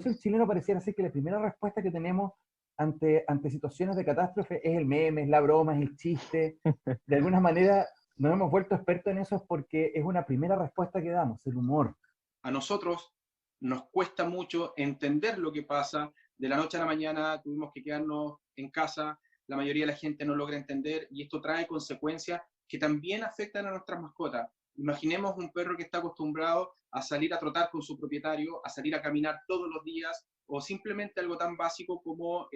el chileno pareciera ser que la primera respuesta que tenemos ante situaciones de catástrofe es el meme, es la broma, es el chiste. De alguna manera nos hemos vuelto expertos en eso porque es una primera respuesta que damos, el humor. A nosotros nos cuesta mucho entender lo que pasa. De la noche a la mañana tuvimos que quedarnos en casa, la mayoría de la gente no logra entender y esto trae consecuencias que también afectan a nuestras mascotas. Imaginemos un perro que está acostumbrado a salir a trotar con su propietario, a salir a caminar todos los días, o simplemente algo tan básico como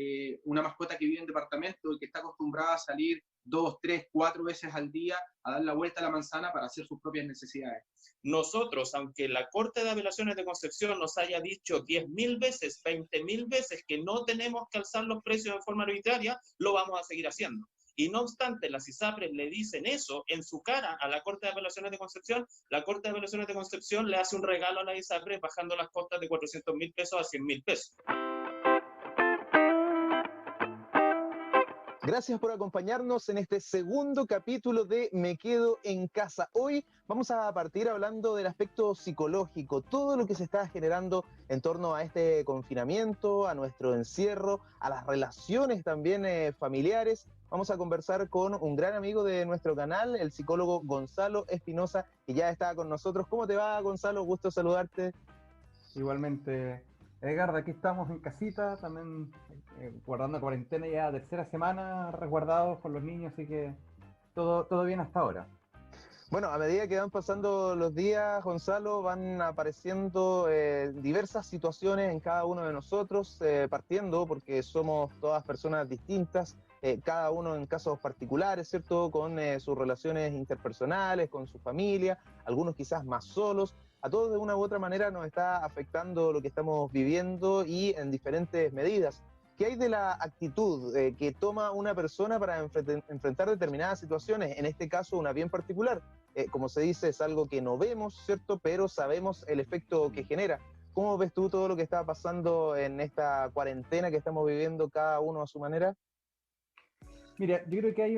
una mascota que vive en departamento y que está acostumbrada a salir 2, 3, 4 veces al día a dar la vuelta a la manzana para hacer sus propias necesidades. Nosotros, aunque la Corte de Apelaciones de Concepción nos haya dicho 10.000 veces, 20.000 veces que no tenemos que alzar los precios de forma arbitraria, lo vamos a seguir haciendo. Y no obstante, las ISAPRES le dicen eso en su cara a la Corte de Apelaciones de Concepción, la Corte de Apelaciones de Concepción le hace un regalo a la ISAPRES bajando las costas de 400.000 pesos a 100.000 pesos. Gracias por acompañarnos en este segundo capítulo de Me Quedo en Casa. Hoy vamos a partir hablando del aspecto psicológico, todo lo que se está generando en torno a este confinamiento, a nuestro encierro, a las relaciones también familiares. Vamos a conversar con un gran amigo de nuestro canal, el psicólogo Gonzalo Espinosa, que ya está con nosotros. ¿Cómo te va, Gonzalo? Gusto saludarte. Igualmente, Edgar, aquí estamos en casita, también guardando cuarentena ya tercera semana, resguardados con los niños, así que todo bien hasta ahora. Bueno, a medida que van pasando los días, Gonzalo, van apareciendo diversas situaciones en cada uno de nosotros, partiendo porque somos todas personas distintas, cada uno en casos particulares, ¿cierto? Con sus relaciones interpersonales, con su familia, algunos quizás más solos. A todos de una u otra manera nos está afectando lo que estamos viviendo y en diferentes medidas. ¿Qué hay de la actitud que toma una persona para enfrentar determinadas situaciones? En este caso, una bien particular. Como se dice, es algo que no vemos, ¿cierto? Pero sabemos el efecto que genera. ¿Cómo ves tú todo lo que está pasando en esta cuarentena que estamos viviendo cada uno a su manera? Mira, yo creo que hay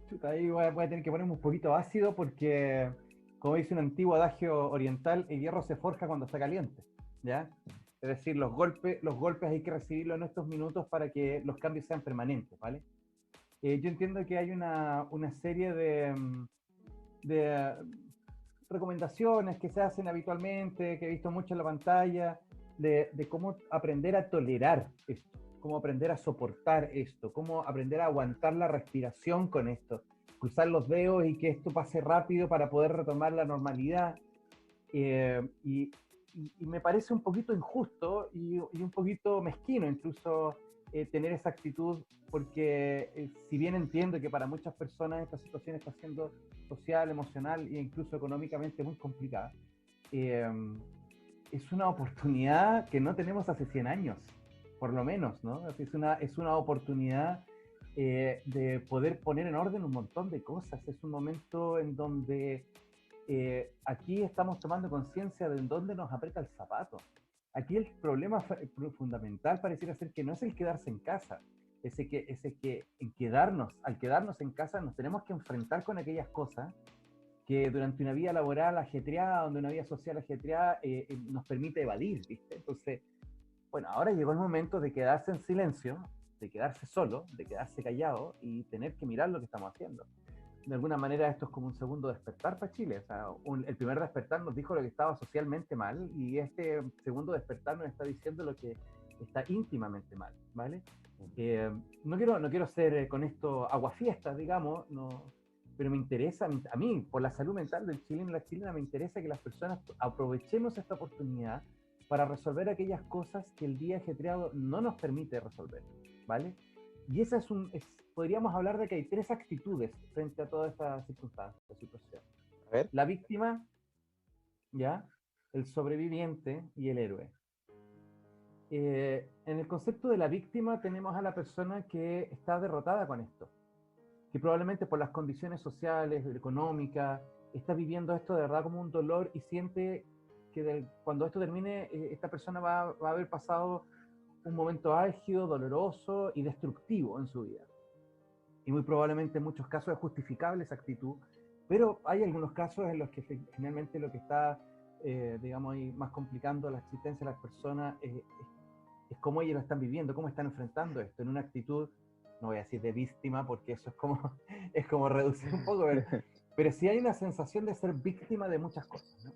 chuta, ahí voy a tener que ponerme un poquito ácido porque, como dice un antiguo adagio oriental, el hierro se forja cuando está caliente, ¿ya? Es decir, los golpes hay que recibirlos en estos minutos para que los cambios sean permanentes, ¿vale? Yo entiendo que hay una serie de recomendaciones que se hacen habitualmente, que he visto mucho en la pantalla, de cómo aprender a tolerar esto, cómo aprender a soportar esto, cómo aprender a aguantar la respiración con esto, cruzar los dedos y que esto pase rápido para poder retomar la normalidad. Y me parece un poquito injusto y un poquito mezquino incluso tener esa actitud, porque si bien entiendo que para muchas personas esta situación está siendo social, emocional e incluso económicamente muy complicada, eh, es una oportunidad que no tenemos hace 100 años, por lo menos, ¿no? Es una oportunidad de poder poner en orden un montón de cosas. Es un momento en donde aquí estamos tomando conciencia de en dónde nos aprieta el zapato. Aquí el problema fundamental pareciera ser que no es el quedarse en casa, es que al quedarnos en casa nos tenemos que enfrentar con aquellas cosas que durante una vida laboral ajetreada, donde una vida social ajetreada, nos permite evadir, ¿viste? Entonces, bueno, ahora llegó el momento de quedarse en silencio, de quedarse solo, de quedarse callado y tener que mirar lo que estamos haciendo. De alguna manera esto es como un segundo despertar para Chile. O sea, el primer despertar nos dijo lo que estaba socialmente mal y este segundo despertar nos está diciendo lo que está íntimamente mal, ¿vale? No quiero ser con esto aguafiestas, digamos, no, pero me interesa, a mí, por la salud mental del chileno y la chilena, me interesa que las personas aprovechemos esta oportunidad para resolver aquellas cosas que el día ajetreado no nos permite resolver, ¿vale? Y esa podríamos hablar de que hay tres actitudes frente a toda esta circunstancia, esta situación. A ver. La víctima, ¿ya? El sobreviviente y el héroe. En el concepto de la víctima tenemos a la persona que está derrotada con esto, que probablemente por las condiciones sociales, económicas, está viviendo esto de verdad como un dolor y siente que cuando esto termine, esta persona va a haber pasado un momento álgido, doloroso y destructivo en su vida. Y muy probablemente en muchos casos es justificable esa actitud, pero hay algunos casos en los que finalmente lo que está digamos, y más complicando la existencia de las personas, es cómo ellos lo están viviendo, cómo están enfrentando esto, en una actitud, no voy a decir de víctima, porque eso es como, es como reducir un poco, pero sí hay una sensación de ser víctima de muchas cosas, ¿no?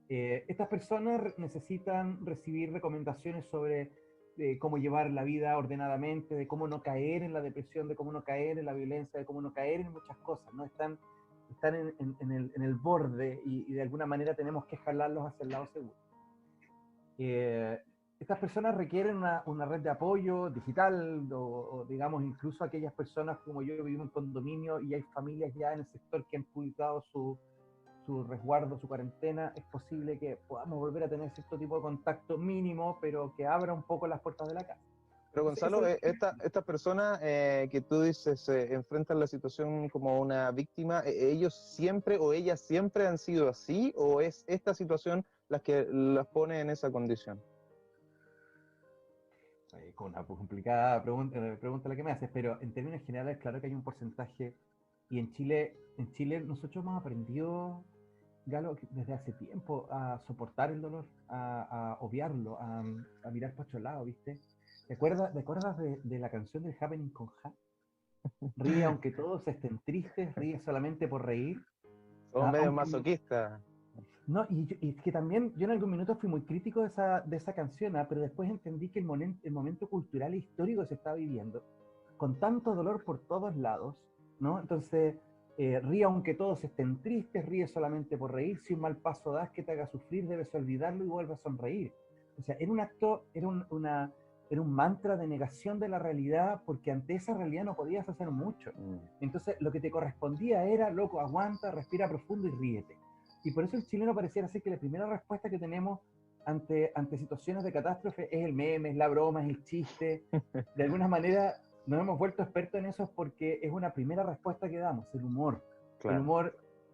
Estas personas necesitan recibir recomendaciones sobre cómo llevar la vida ordenadamente, de cómo no caer en la depresión, de cómo no caer en la violencia, de cómo no caer en muchas cosas, ¿no? Están en el borde y de alguna manera tenemos que jalarlos hacia el lado seguro. Estas personas requieren una red de apoyo digital o, digamos, incluso aquellas personas como yo vivo en condominio y hay familias ya en el sector que han publicado su resguardo, su cuarentena. Es posible que podamos volver a tener cierto tipo de contacto mínimo, pero que abra un poco las puertas de la casa. Pero Gonzalo, estas personas que tú dices enfrentan la situación como una víctima, ¿ellos siempre o ellas siempre han sido así o es esta situación la que las pone en esa condición? Con una complicada pregunta la que me haces, pero en términos generales, claro que hay un porcentaje, y en Chile nosotros hemos aprendido, Galo, desde hace tiempo a soportar el dolor, a obviarlo, a mirar para otro lado, ¿viste? ¿Te acuerdas de la canción del Happening con Ja? Ríe aunque todos estén tristes, ríe solamente por reír. Somos medio Aunque masoquistas. no, y es que también yo en algún minuto fui muy crítico de esa canción, pero después entendí que el momento cultural e histórico que se está viviendo, con tanto dolor por todos lados, ¿no? Entonces, ríe aunque todos estén tristes, ríe solamente por reír, si un mal paso das que te haga sufrir, debes olvidarlo y vuelve a sonreír. O sea, era un acto, era un mantra de negación de la realidad, porque ante esa realidad no podías hacer mucho. Entonces, lo que te correspondía era, loco, aguanta, respira profundo y ríete. Y por eso el chileno pareciera ser que la primera respuesta que tenemos ante situaciones de catástrofe es el meme, es la broma, es el chiste. De alguna manera nos hemos vuelto expertos en eso porque es una primera respuesta que damos, el humor. Claro.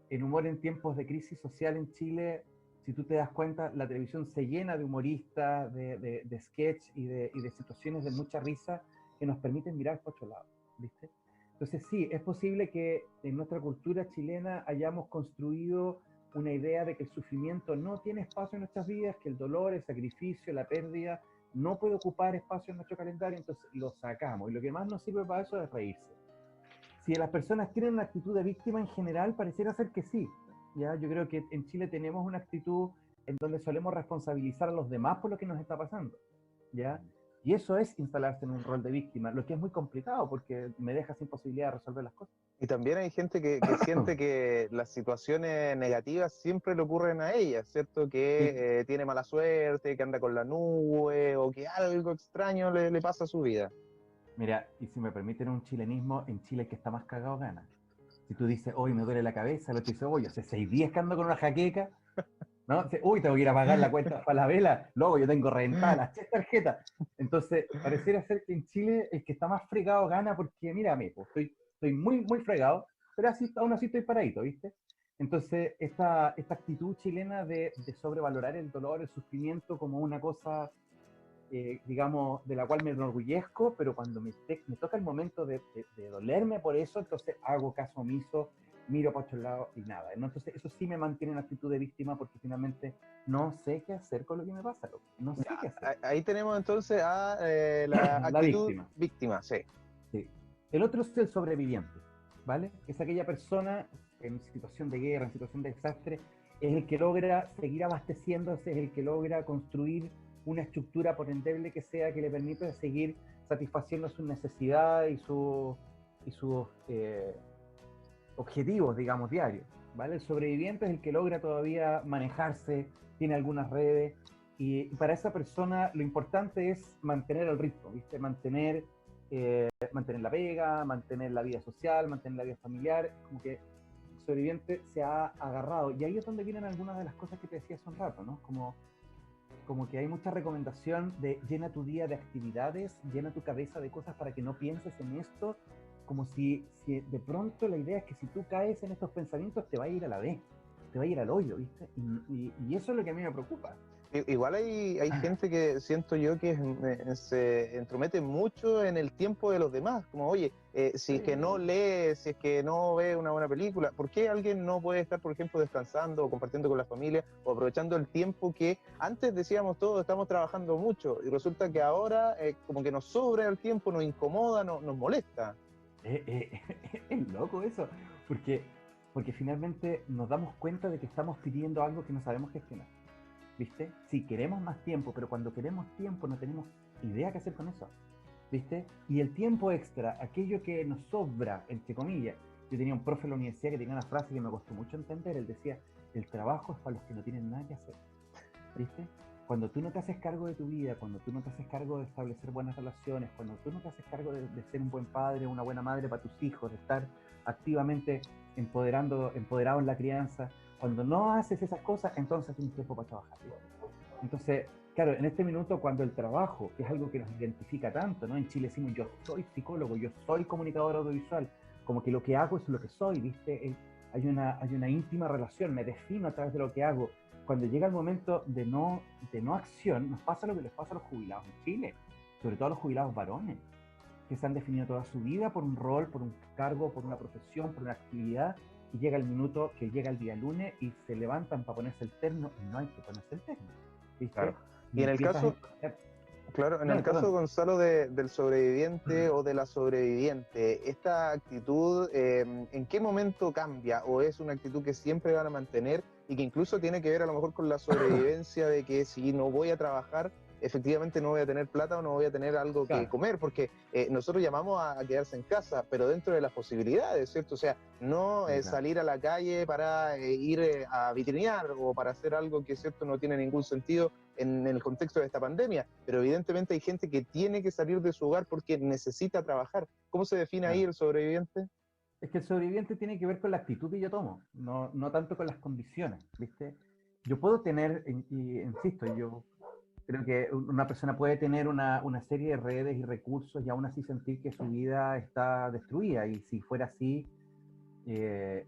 El humor en tiempos de crisis social en Chile, si tú te das cuenta, la televisión se llena de humoristas, de sketch y de situaciones de mucha risa que nos permiten mirar por otro lado, ¿viste? Entonces sí, es posible que en nuestra cultura chilena hayamos construido una idea de que el sufrimiento no tiene espacio en nuestras vidas, que el dolor, el sacrificio, la pérdida no puede ocupar espacio en nuestro calendario, entonces lo sacamos. Y lo que más nos sirve para eso es reírse. Si las personas tienen una actitud de víctima en general, pareciera ser que sí. ¿Ya? Yo creo que en Chile tenemos una actitud en donde solemos responsabilizar a los demás por lo que nos está pasando, ¿ya? Y eso es instalarse en un rol de víctima, lo que es muy complicado porque me deja sin posibilidad de resolver las cosas. Y también hay gente que siente que las situaciones negativas siempre le ocurren a ella, ¿cierto? Que sí. Tiene mala suerte, que anda con la nube o que algo extraño le pasa a su vida. Mira, y si me permiten un chilenismo, en Chile el que está más cagado gana. Si tú dices, hoy me duele la cabeza, el otro dice, oye, hace 6 días que ando con una jaqueca, ¿no? Uy, tengo que ir a pagar la cuenta para la vela, luego yo tengo reventadas las 3 tarjetas. Entonces, pareciera ser que en Chile el que está más fregado gana porque, mírame, pues, estoy muy, muy fregado, pero así, aún así estoy paradito, ¿viste? Entonces, esta actitud chilena de sobrevalorar el dolor, el sufrimiento como una cosa, digamos, de la cual me enorgullezco, pero cuando me toca el momento de dolerme por eso, entonces hago caso omiso, miro para otro lado y nada, ¿no? Entonces eso sí me mantiene en actitud de víctima porque finalmente no sé qué hacer con lo que me pasa, no sé qué hacer. Ahí tenemos entonces a la actitud víctima, sí. Sí. El otro es el sobreviviente, ¿vale? Es aquella persona en situación de guerra, en situación de desastre, es el que logra seguir abasteciéndose, es el que logra construir una estructura, por endeble que sea, que le permite seguir satisfaciendo sus necesidades y sus objetivos, digamos, diarios, ¿vale? El sobreviviente es el que logra todavía manejarse, tiene algunas redes, y para esa persona lo importante es mantener el ritmo, ¿viste? Mantener la pega, mantener la vida social, mantener la vida familiar, como que el sobreviviente se ha agarrado, y ahí es donde vienen algunas de las cosas que te decía hace un rato, ¿no? Como que hay mucha recomendación de llena tu día de actividades, llena tu cabeza de cosas para que no pienses en esto, como si de pronto la idea es que si tú caes en estos pensamientos te va a ir a la vez, te va a ir al hoyo, ¿viste? Y eso es lo que a mí me preocupa. Igual hay gente que siento yo que se entromete mucho en el tiempo de los demás, como oye, si es que no lee, si es que no ve una buena película, ¿por qué alguien no puede estar, por ejemplo, descansando o compartiendo con la familia o aprovechando el tiempo que antes decíamos todos estamos trabajando mucho y resulta que ahora como que nos sobra el tiempo, nos incomoda, nos molesta? Es loco eso, porque finalmente nos damos cuenta de que estamos pidiendo algo que no sabemos gestionar. ¿Viste? Sí, queremos más tiempo, pero cuando queremos tiempo no tenemos idea qué hacer con eso, ¿viste? Y el tiempo extra, aquello que nos sobra, entre comillas. Yo tenía un profe en la universidad que tenía una frase que me costó mucho entender. Él decía, el trabajo es para los que no tienen nada que hacer, ¿viste? Cuando tú no te haces cargo de tu vida, cuando tú no te haces cargo de establecer buenas relaciones, cuando tú no te haces cargo de ser un buen padre, una buena madre para tus hijos, de estar activamente empoderado en la crianza, cuando no haces esas cosas, entonces tienes tiempo para trabajar, ¿viste? Entonces, claro, en este minuto cuando el trabajo, que es algo que nos identifica tanto, ¿no? En Chile decimos, yo soy psicólogo, yo soy comunicador audiovisual, como que lo que hago es lo que soy, ¿viste? Hay una íntima relación, me defino a través de lo que hago. Cuando llega el momento de no acción, nos pasa lo que les pasa a los jubilados en Chile, sobre todo a los jubilados varones, que se han definido toda su vida por un rol, por un cargo, por una profesión, por una actividad, y llega el minuto que llega el día lunes y se levantan para ponerse el terno y no hay que ponerse el terno, ¿viste? Claro. Y en el caso, claro, en el caso, Gonzalo, del sobreviviente o de la sobreviviente, ¿esta actitud en qué momento cambia? ¿O es una actitud que siempre van a mantener y que incluso tiene que ver a lo mejor con la sobrevivencia de que si no voy a trabajar, efectivamente no voy a tener plata o no voy a tener algo que comer? Porque nosotros llamamos a quedarse en casa, pero dentro de las posibilidades, ¿cierto? O sea, no salir a la calle para ir a vitrinear o para hacer algo que, ¿cierto?, no tiene ningún sentido en el contexto de esta pandemia, pero evidentemente hay gente que tiene que salir de su hogar porque necesita trabajar. ¿Cómo se define ahí el sobreviviente? Es que el sobreviviente tiene que ver con la actitud que yo tomo, no tanto con las condiciones, ¿viste? Yo puedo tener, y insisto, yo creo que una persona puede tener una serie de redes y recursos y aún así sentir que su vida está destruida, y si fuera así, de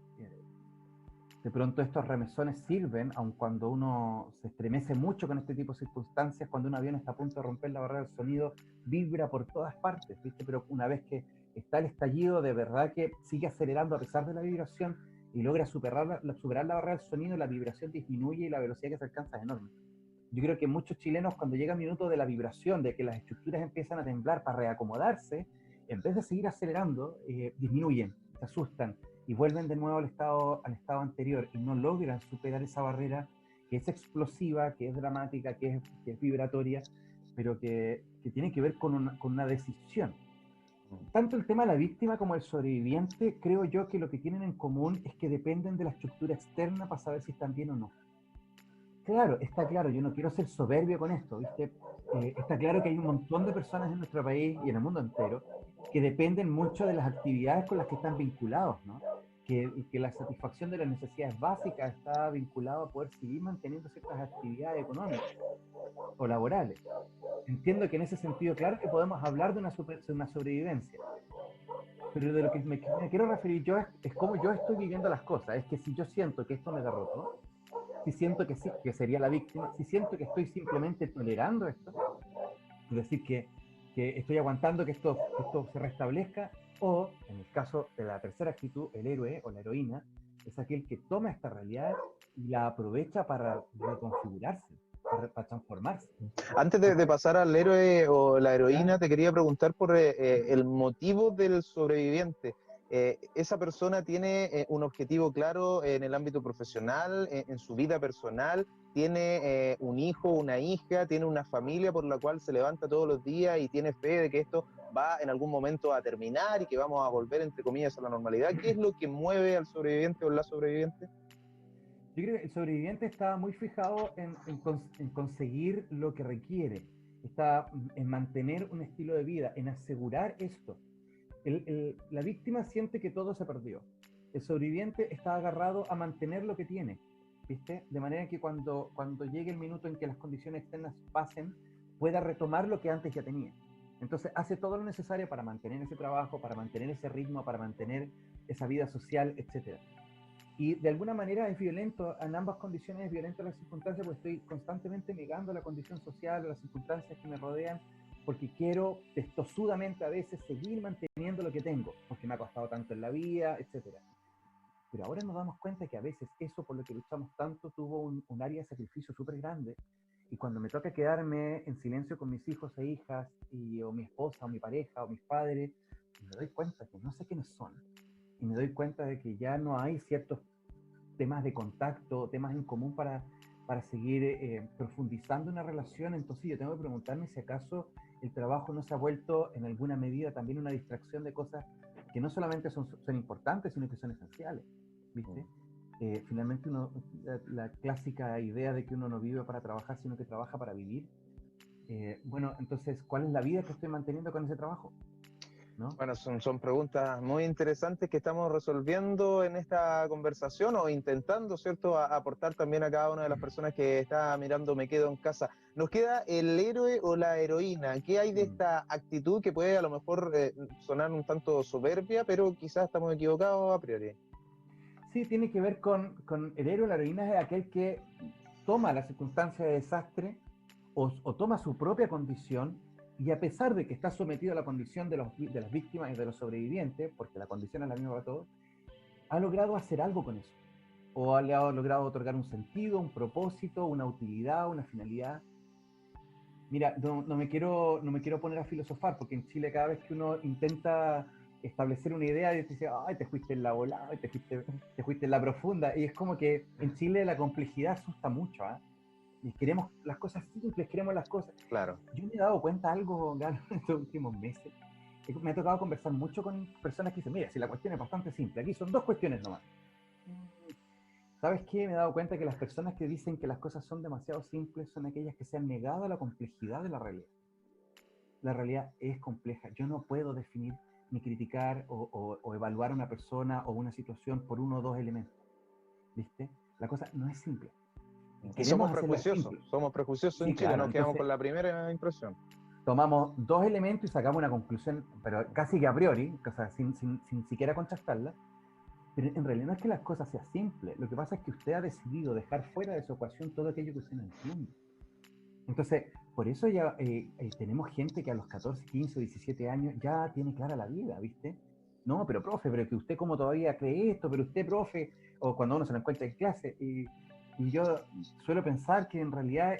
pronto estos remesones sirven, aun cuando uno se estremece mucho con este tipo de circunstancias, cuando un avión está a punto de romper la barrera del sonido, vibra por todas partes, ¿viste? Pero una vez que está el estallido, de verdad que sigue acelerando a pesar de la vibración y logra superar la barrera del sonido, la vibración disminuye y la velocidad que se alcanza es enorme. Yo creo que muchos chilenos, cuando llega el minuto de la vibración, de que las estructuras empiezan a temblar para reacomodarse, en vez de seguir acelerando, disminuyen, se asustan y vuelven de nuevo al estado anterior y no logran superar esa barrera que es explosiva, que es dramática, que es vibratoria, pero que tiene que ver con una decisión. Tanto el tema de la víctima como el sobreviviente, creo yo que lo que tienen en común es que dependen de la estructura externa para saber si están bien o no. Claro, está claro, yo no quiero ser soberbio con esto, ¿viste? Está claro que hay un montón de personas en nuestro país y en el mundo entero que dependen mucho de las actividades con las que están vinculados, ¿no? Que la satisfacción de las necesidades básicas está vinculada a poder seguir manteniendo ciertas actividades económicas o laborales. Entiendo que en ese sentido, claro que podemos hablar de una sobrevivencia, pero de lo que me quiero referir yo es cómo yo estoy viviendo las cosas. Es que si yo siento que esto me derrotó, si siento que sí, que sería la víctima, si siento que estoy simplemente tolerando esto, es decir, que estoy aguantando que esto se restablezca, o en el caso de la tercera actitud, el héroe o la heroína es aquel que toma esta realidad y la aprovecha para reconfigurarse, para transformarse. Antes de pasar al héroe o la heroína, te quería preguntar por el motivo del sobreviviente. ¿Esa persona tiene un objetivo claro en el ámbito profesional, en su vida personal? ¿Tiene un hijo, una hija, tiene una familia por la cual se levanta todos los días y tiene fe de que esto va en algún momento a terminar y que vamos a volver, entre comillas, a la normalidad? ¿Qué es lo que mueve al sobreviviente o la sobreviviente? Yo creo que el sobreviviente está muy fijado en conseguir lo que requiere, está en mantener un estilo de vida, en asegurar esto. La víctima siente que todo se perdió. El sobreviviente está agarrado a mantener lo que tiene, ¿viste? De manera que cuando llegue el minuto en que las condiciones externas pasen, pueda retomar lo que antes ya tenía. Entonces hace todo lo necesario para mantener ese trabajo, para mantener ese ritmo, para mantener esa vida social, etc. Y de alguna manera es violento, en ambas condiciones es violento la circunstancia, porque estoy constantemente negando la condición social, las circunstancias que me rodean, porque quiero testosudamente a veces seguir manteniendo lo que tengo, porque me ha costado tanto en la vida, etcétera. Pero ahora nos damos cuenta que a veces eso por lo que luchamos tanto tuvo un área de sacrificio súper grande, y cuando me toca quedarme en silencio con mis hijos e hijas, o mi esposa, o mi pareja, o mis padres, me doy cuenta que no sé quiénes son, y me doy cuenta de que ya no hay ciertos temas de contacto, temas en común para seguir profundizando una relación. Entonces yo tengo que preguntarme si acaso el trabajo no se ha vuelto en alguna medida también una distracción de cosas que no solamente son importantes, sino que son esenciales, ¿viste? Finalmente la clásica idea de que uno no vive para trabajar, sino que trabaja para vivir. Bueno, entonces, ¿cuál es la vida que estoy manteniendo con ese trabajo? ¿No? Bueno, son preguntas muy interesantes que estamos resolviendo en esta conversación o intentando, ¿cierto?, aportar también a cada una de las personas que está mirando Me Quedo en Casa. Nos queda el héroe o la heroína. ¿Qué hay de esta actitud que puede a lo mejor sonar un tanto soberbia, pero quizás estamos equivocados a priori? Sí, tiene que ver con el héroe o la heroína, es aquel que toma la circunstancia de desastre o toma su propia condición, y a pesar de que está sometido a la condición de las víctimas y de los sobrevivientes, porque la condición es la misma para todos, ha logrado hacer algo con eso. O le ha logrado otorgar un sentido, un propósito, una utilidad, una finalidad. Mira, no me quiero poner a filosofar, porque en Chile cada vez que uno intenta establecer una idea, y te dice, ay, te fuiste en la volada, te fuiste en la profunda. Y es como que en Chile la complejidad asusta mucho, ¿eh? Y queremos las cosas simples, queremos las cosas. Claro. Yo me he dado cuenta algo, Galo, en estos últimos meses. Me ha tocado conversar mucho con personas que dicen, mira, si la cuestión es bastante simple, aquí son dos cuestiones nomás. ¿Sabes qué? Me he dado cuenta que las personas que dicen que las cosas son demasiado simples son aquellas que se han negado a la complejidad de la realidad. La realidad es compleja. Yo no puedo definir ni criticar o evaluar a una persona o una situación por uno o dos elementos. ¿Viste? La cosa no es simple. Y somos prejuiciosos Sí, en Chile, claro. nos quedamos Entonces, con la primera impresión. tomamos dos elementos y sacamos una conclusión, pero casi que a priori, o sea, sin siquiera contrastarla. Pero en realidad no es que las cosas sean simples. Lo que pasa es que usted ha decidido dejar fuera de su ecuación todo aquello que usted no entiende. Entonces, por eso ya tenemos gente que a los 14, 15 o 17 años ya tiene clara la vida, ¿viste? No, pero profe, pero que usted como todavía cree esto, pero usted, profe, o cuando uno se lo encuentra en clase. Y yo suelo pensar que en realidad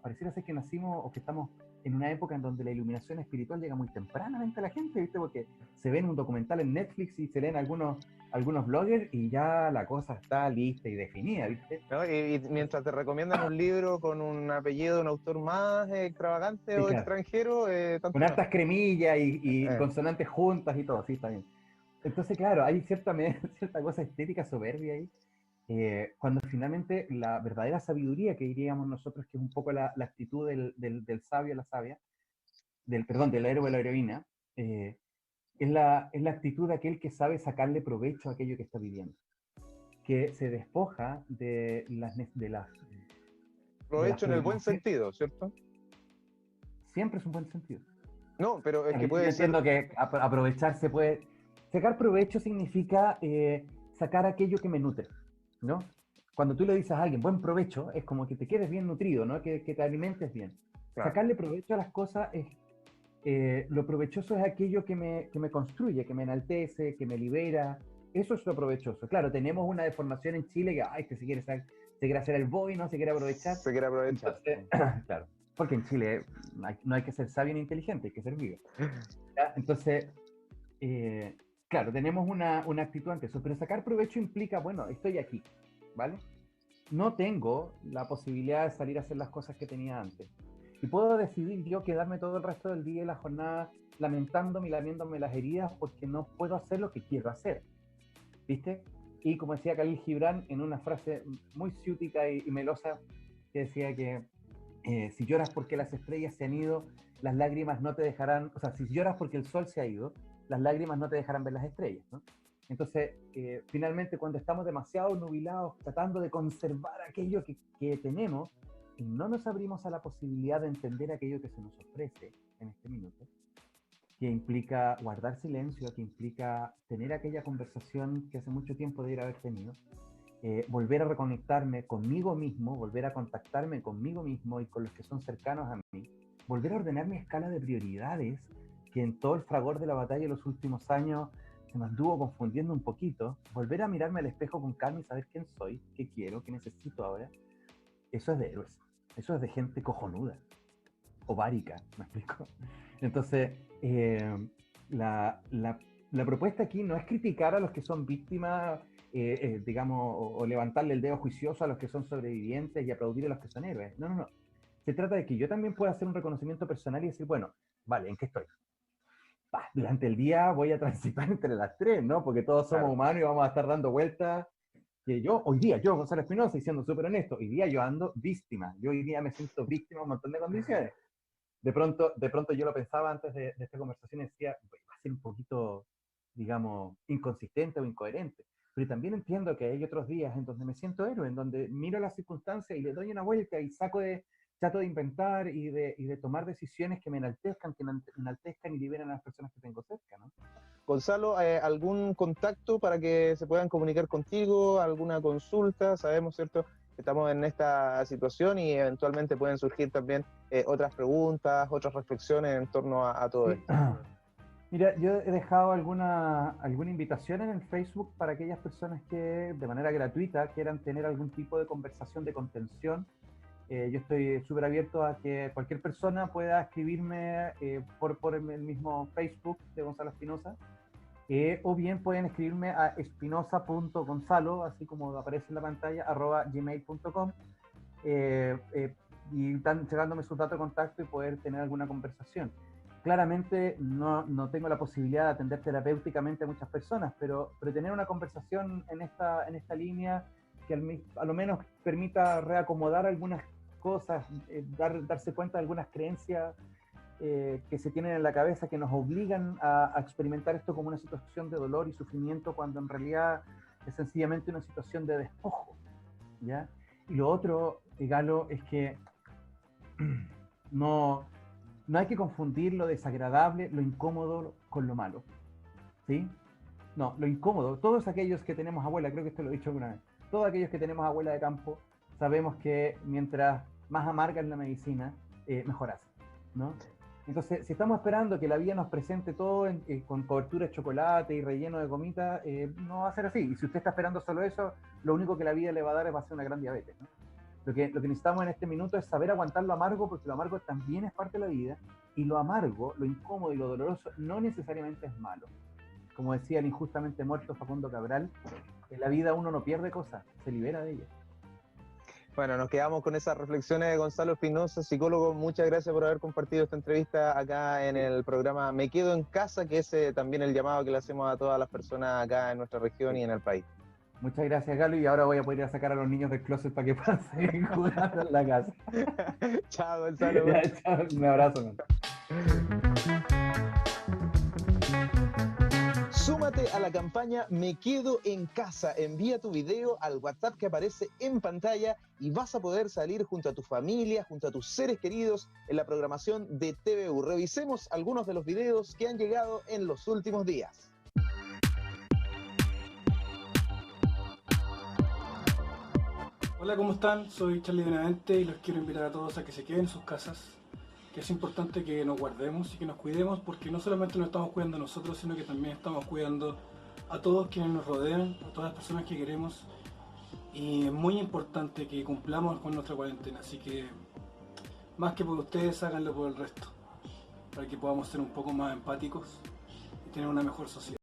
pareciera ser que nacimos o que estamos en una época en donde la iluminación espiritual llega muy tempranamente a la gente, ¿viste? Porque se ven un documental en Netflix y se leen algunos bloggers y ya la cosa está lista y definida, ¿viste? ¿No? Y mientras te recomiendan un libro con un apellido de un autor más extravagante Sí, o claro. extranjero, tanto Con hartas cremillas y Eh. consonantes juntas y todo, sí, está bien. Entonces, claro, hay cierta cosa estética soberbia ahí, cuando finalmente la verdadera sabiduría, que diríamos nosotros, que es un poco la actitud del sabio, la sabia, del héroe o la heroína, es la actitud de aquel que sabe sacarle provecho a aquello que está viviendo, que se despoja de las provecho en el buen sentido, ¿cierto? Siempre es un buen sentido. No, pero es Claro, que yo puede ser... entiendo que aprovecharse puede... Sacar provecho significa sacar aquello que me nutre, ¿no? Cuando tú le dices a alguien buen provecho, es como que te quedes bien nutrido, ¿no? Que te alimentes bien. Claro. Sacarle provecho a las cosas es... lo provechoso es aquello que me construye, que me enaltece, que me libera. Eso es lo provechoso. Claro, tenemos una deformación en Chile que, ay, que se quiere hacer el boy, ¿no? Se quiere aprovechar. Se quiere aprovechar. Entonces, claro, porque en Chile no hay que ser sabio ni inteligente, hay que ser vivo. ¿Ya? Entonces, claro, tenemos una actitud ante eso, pero sacar provecho implica, bueno, estoy aquí, ¿vale? No tengo la posibilidad de salir a hacer las cosas que tenía antes. Y puedo decidir yo quedarme todo el resto del día y la jornada lamentándome y lamiéndome las heridas porque no puedo hacer lo que quiero hacer, ¿viste? Y como decía Khalil Gibran en una frase muy ciútica y melosa, que decía que si lloras porque las estrellas se han ido, las lágrimas no te dejarán, o sea, si lloras porque el sol se ha ido, las lágrimas no te dejarán ver las estrellas, ¿no? Entonces, finalmente, cuando estamos demasiado nubilados, tratando de conservar aquello que tenemos, y no nos abrimos a la posibilidad de entender aquello que se nos ofrece en este minuto, que implica guardar silencio, que implica tener aquella conversación que hace mucho tiempo debería haber tenido, volver a reconectarme conmigo mismo, volver a contactarme conmigo mismo y con los que son cercanos a mí, volver a ordenar mi escala de prioridades, que en todo el fragor de la batalla de los últimos años se me anduvo confundiendo un poquito, volver a mirarme al espejo con calma y saber quién soy, qué quiero, qué necesito ahora. Eso es de héroes, eso es de gente cojonuda, ovárica, ¿me explico? Entonces, la propuesta aquí no es criticar a los que son víctimas, digamos, o levantarle el dedo juicioso a los que son sobrevivientes y aplaudir a los que son héroes. No, no, no. Se trata de que yo también pueda hacer un reconocimiento personal y decir, bueno, vale, ¿en qué estoy? Durante el día voy a transitar entre las tres, ¿no? Porque todos somos humanos y vamos a estar dando vueltas. Que yo, hoy día, yo, Gonzalo Espinosa, y siendo súper honesto, hoy día yo ando víctima. Yo hoy día me siento víctima en un montón de condiciones. De pronto yo lo pensaba antes de esta conversación y decía, va a ser un poquito, digamos, inconsistente o incoherente. Pero también entiendo que hay otros días en donde me siento héroe, en donde miro las circunstancias y le doy una vuelta y trato de inventar y de tomar decisiones que me enaltezcan y liberen a las personas que tengo cerca, ¿no? Gonzalo, ¿algún contacto para que se puedan comunicar contigo? ¿Alguna consulta? Sabemos, ¿cierto?, que estamos en esta situación y eventualmente pueden surgir también otras preguntas, otras reflexiones en torno a todo esto. Mira, yo he dejado alguna invitación en el Facebook para aquellas personas que de manera gratuita quieran tener algún tipo de conversación de contención. Yo estoy súper abierto a que cualquier persona pueda escribirme por el mismo Facebook de Gonzalo Espinosa, o bien pueden escribirme a espinosa.gonzalo, así como aparece en la pantalla, @gmail.com, y están llegándome sus datos de contacto y poder tener alguna conversación. Claramente no tengo la posibilidad de atender terapéuticamente a muchas personas, pero tener una conversación en esta línea que a lo menos permita reacomodar algunas cosas, darse cuenta de algunas creencias que se tienen en la cabeza que nos obligan a experimentar esto como una situación de dolor y sufrimiento cuando en realidad es sencillamente una situación de despojo, ¿ya? Y lo otro, Galo, es que no hay que confundir lo desagradable, lo incómodo con lo malo, ¿sí? No, lo incómodo, todos aquellos que tenemos abuela, creo que esto lo he dicho alguna vez, todos aquellos que tenemos abuela de campo, sabemos que mientras más amarga es la medicina, mejor hace, ¿no? Entonces, si estamos esperando que la vida nos presente todo con cobertura de chocolate y relleno de gomitas, no va a ser así. Y si usted está esperando solo eso, lo único que la vida le va a dar va a ser una gran diabetes, ¿no? Lo que necesitamos en este minuto es saber aguantar lo amargo, porque lo amargo también es parte de la vida, y lo amargo, lo incómodo y lo doloroso no necesariamente es malo. Como decía el injustamente muerto Facundo Cabral, en la vida uno no pierde cosas, se libera de ellas. Bueno, nos quedamos con esas reflexiones de Gonzalo Espinosa, psicólogo. Muchas gracias por haber compartido esta entrevista acá en el programa Me Quedo en Casa, que es también el llamado que le hacemos a todas las personas acá en nuestra región y en el país. Muchas gracias, Galo, y ahora voy a poder ir a sacar a los niños del closet para que puedan seguir jugando en la casa. Chao, Gonzalo. Ya, chao, un abrazo, man. Súmate a la campaña Me Quedo en Casa. Envía tu video al WhatsApp que aparece en pantalla y vas a poder salir junto a tu familia, junto a tus seres queridos en la programación de TVU. Revisemos algunos de los videos que han llegado en los últimos días. Hola, ¿cómo están? Soy Charlie Benavente y los quiero invitar a todos a que se queden en sus casas, que es importante que nos guardemos y que nos cuidemos, porque no solamente nos estamos cuidando a nosotros, sino que también estamos cuidando a todos quienes nos rodean, a todas las personas que queremos, y es muy importante que cumplamos con nuestra cuarentena, así que más que por ustedes, háganlo por el resto, para que podamos ser un poco más empáticos y tener una mejor sociedad.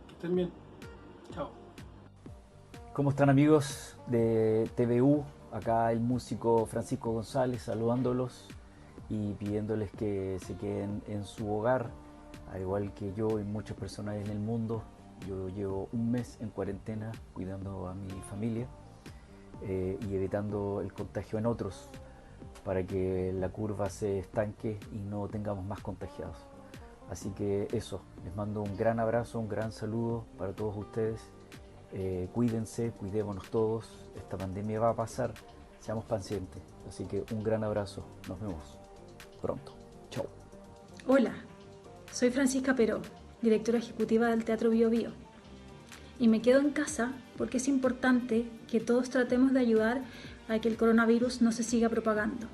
Que estén bien. Chao. ¿Cómo están, amigos de TVU? Acá el músico Francisco González saludándolos y pidiéndoles que se queden en su hogar, al igual que yo y muchas personas en el mundo. Yo llevo un mes en cuarentena cuidando a mi familia y evitando el contagio en otros para que la curva se estanque y no tengamos más contagiados. Así que eso, les mando un gran abrazo, un gran saludo para todos ustedes. Cuídense, cuidémonos todos, esta pandemia va a pasar, seamos pacientes, así que un gran abrazo, nos vemos pronto, chao. Hola, soy Francisca Peró, directora ejecutiva del Teatro Bio Bio. Y me quedo en casa porque es importante que todos tratemos de ayudar a que el coronavirus no se siga propagando.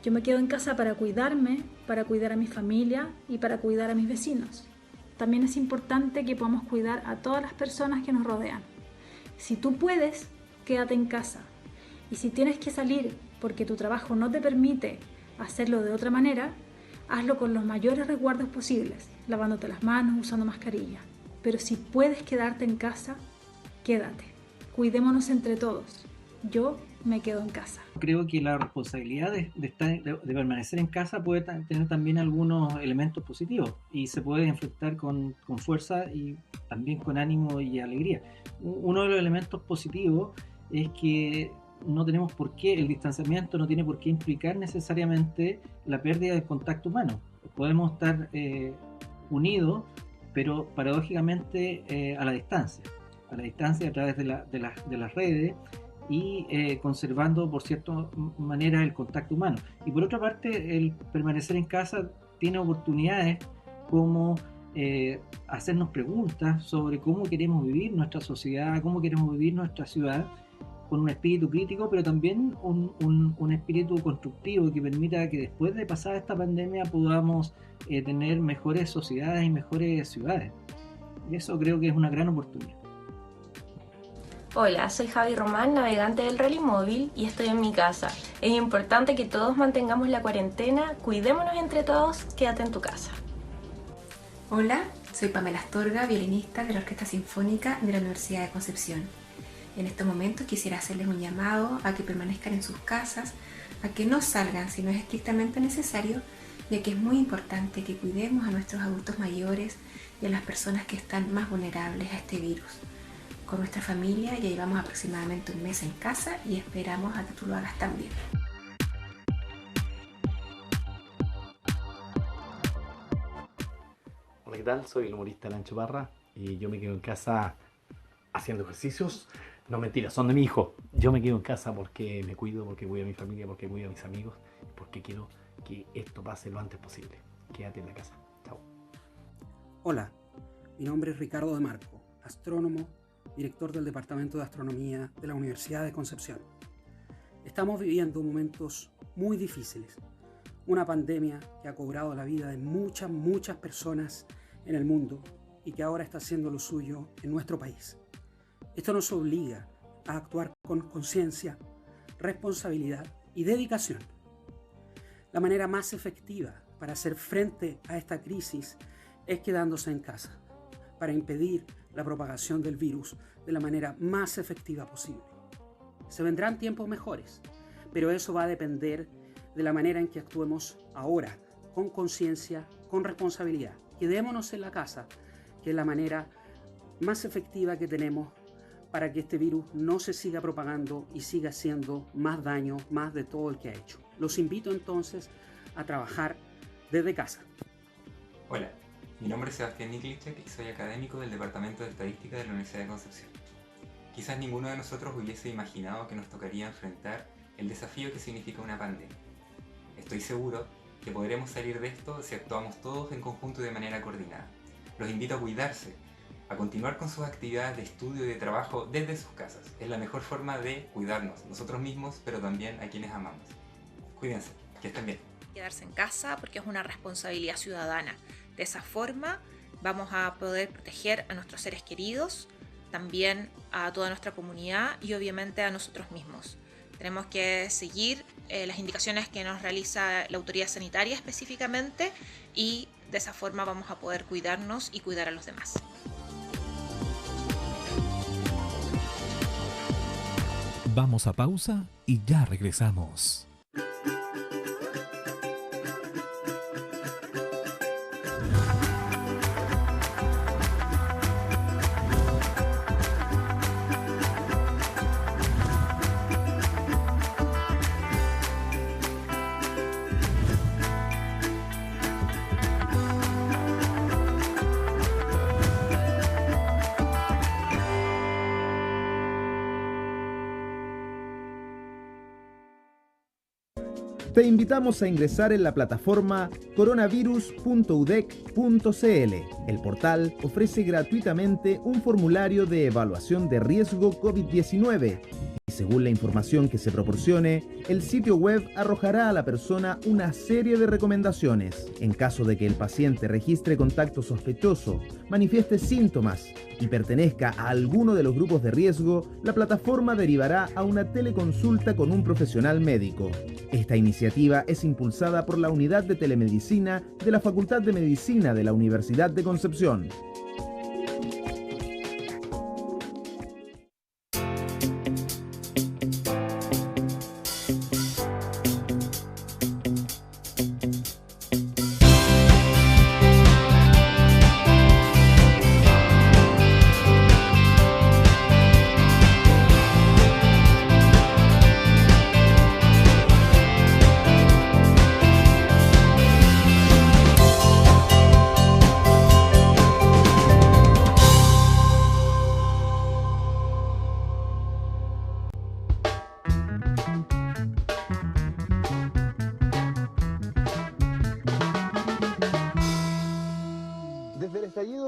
Yo me quedo en casa para cuidarme, para cuidar a mi familia y para cuidar a mis vecinos. También es importante que podamos cuidar a todas las personas que nos rodean. Si tú puedes, quédate en casa. Y si tienes que salir porque tu trabajo no te permite hacerlo de otra manera, hazlo con los mayores resguardos posibles, lavándote las manos, usando mascarilla. Pero si puedes quedarte en casa, quédate. Cuidémonos entre todos. Yo me quedo en casa. Creo que la responsabilidad de permanecer en casa puede tener también algunos elementos positivos y se puede enfrentar con fuerza y también con ánimo y alegría. Uno de los elementos positivos es que no tenemos por qué, el distanciamiento no tiene por qué implicar necesariamente la pérdida del contacto humano. Podemos estar unidos, pero paradójicamente a la distancia a través de las redes y conservando por cierta manera el contacto humano. Y por otra parte, el permanecer en casa tiene oportunidades como hacernos preguntas sobre cómo queremos vivir nuestra sociedad, cómo queremos vivir nuestra ciudad, con un espíritu crítico, pero también un espíritu constructivo que permita que después de pasar esta pandemia podamos tener mejores sociedades y mejores ciudades. Y eso creo que es una gran oportunidad. Hola, soy Javi Román, navegante del Rally Móvil y estoy en mi casa. Es importante que todos mantengamos la cuarentena, cuidémonos entre todos, quédate en tu casa. Hola, soy Pamela Astorga, violinista de la Orquesta Sinfónica de la Universidad de Concepción. En este momento quisiera hacerles un llamado a que permanezcan en sus casas, a que no salgan si no es estrictamente necesario, ya que es muy importante que cuidemos a nuestros adultos mayores y a las personas que están más vulnerables a este virus. Con nuestra familia ya llevamos aproximadamente un mes en casa y esperamos a que tú lo hagas también. Hola, ¿qué tal? Soy el humorista Lancho Barra y yo me quedo en casa haciendo ejercicios. No, mentira, son de mi hijo. Yo me quedo en casa porque me cuido, porque cuido a mi familia, porque cuido a mis amigos, porque quiero que esto pase lo antes posible. Quédate en la casa. Chao. Hola, mi nombre es Ricardo de Marco, astrónomo, director del Departamento de Astronomía de la Universidad de Concepción. Estamos viviendo momentos muy difíciles. Una pandemia que ha cobrado la vida de muchas personas en el mundo y que ahora está haciendo lo suyo en nuestro país. Esto nos obliga a actuar con conciencia, responsabilidad y dedicación. La manera más efectiva para hacer frente a esta crisis es quedándose en casa, para impedir la propagación del virus de la manera más efectiva posible. Se vendrán tiempos mejores, pero eso va a depender de la manera en que actuemos ahora, con conciencia, con responsabilidad. Quedémonos en la casa, que es la manera más efectiva que tenemos para que este virus no se siga propagando y siga haciendo más daño, más de todo el que ha hecho. Los invito entonces a trabajar desde casa. Hola, mi nombre es Sebastián Niklicek y soy académico del Departamento de Estadística de la Universidad de Concepción. Quizás ninguno de nosotros hubiese imaginado que nos tocaría enfrentar el desafío que significa una pandemia. Estoy seguro que podremos salir de esto si actuamos todos en conjunto y de manera coordinada. Los invito a cuidarse, a continuar con sus actividades de estudio y de trabajo desde sus casas. Es la mejor forma de cuidarnos, nosotros mismos, pero también a quienes amamos. Cuídense, que estén bien. Quedarse en casa porque es una responsabilidad ciudadana. De esa forma vamos a poder proteger a nuestros seres queridos, también a toda nuestra comunidad y obviamente a nosotros mismos. Tenemos que seguir las indicaciones que nos realiza la autoridad sanitaria específicamente y de esa forma vamos a poder cuidarnos y cuidar a los demás. Vamos a pausa y ya regresamos. te invitamos a ingresar en la plataforma coronavirus.udec.cl. El portal ofrece gratuitamente un formulario de evaluación de riesgo COVID-19 y según la información que se proporcione, el sitio web arrojará a la persona una serie de recomendaciones. En caso de que el paciente registre contacto sospechoso, manifieste síntomas y pertenezca a alguno de los grupos de riesgo, la plataforma derivará a una teleconsulta con un profesional médico. Esta iniciativa es impulsada por la Unidad de Telemedicina de la Facultad de Medicina de la Universidad de Concepción.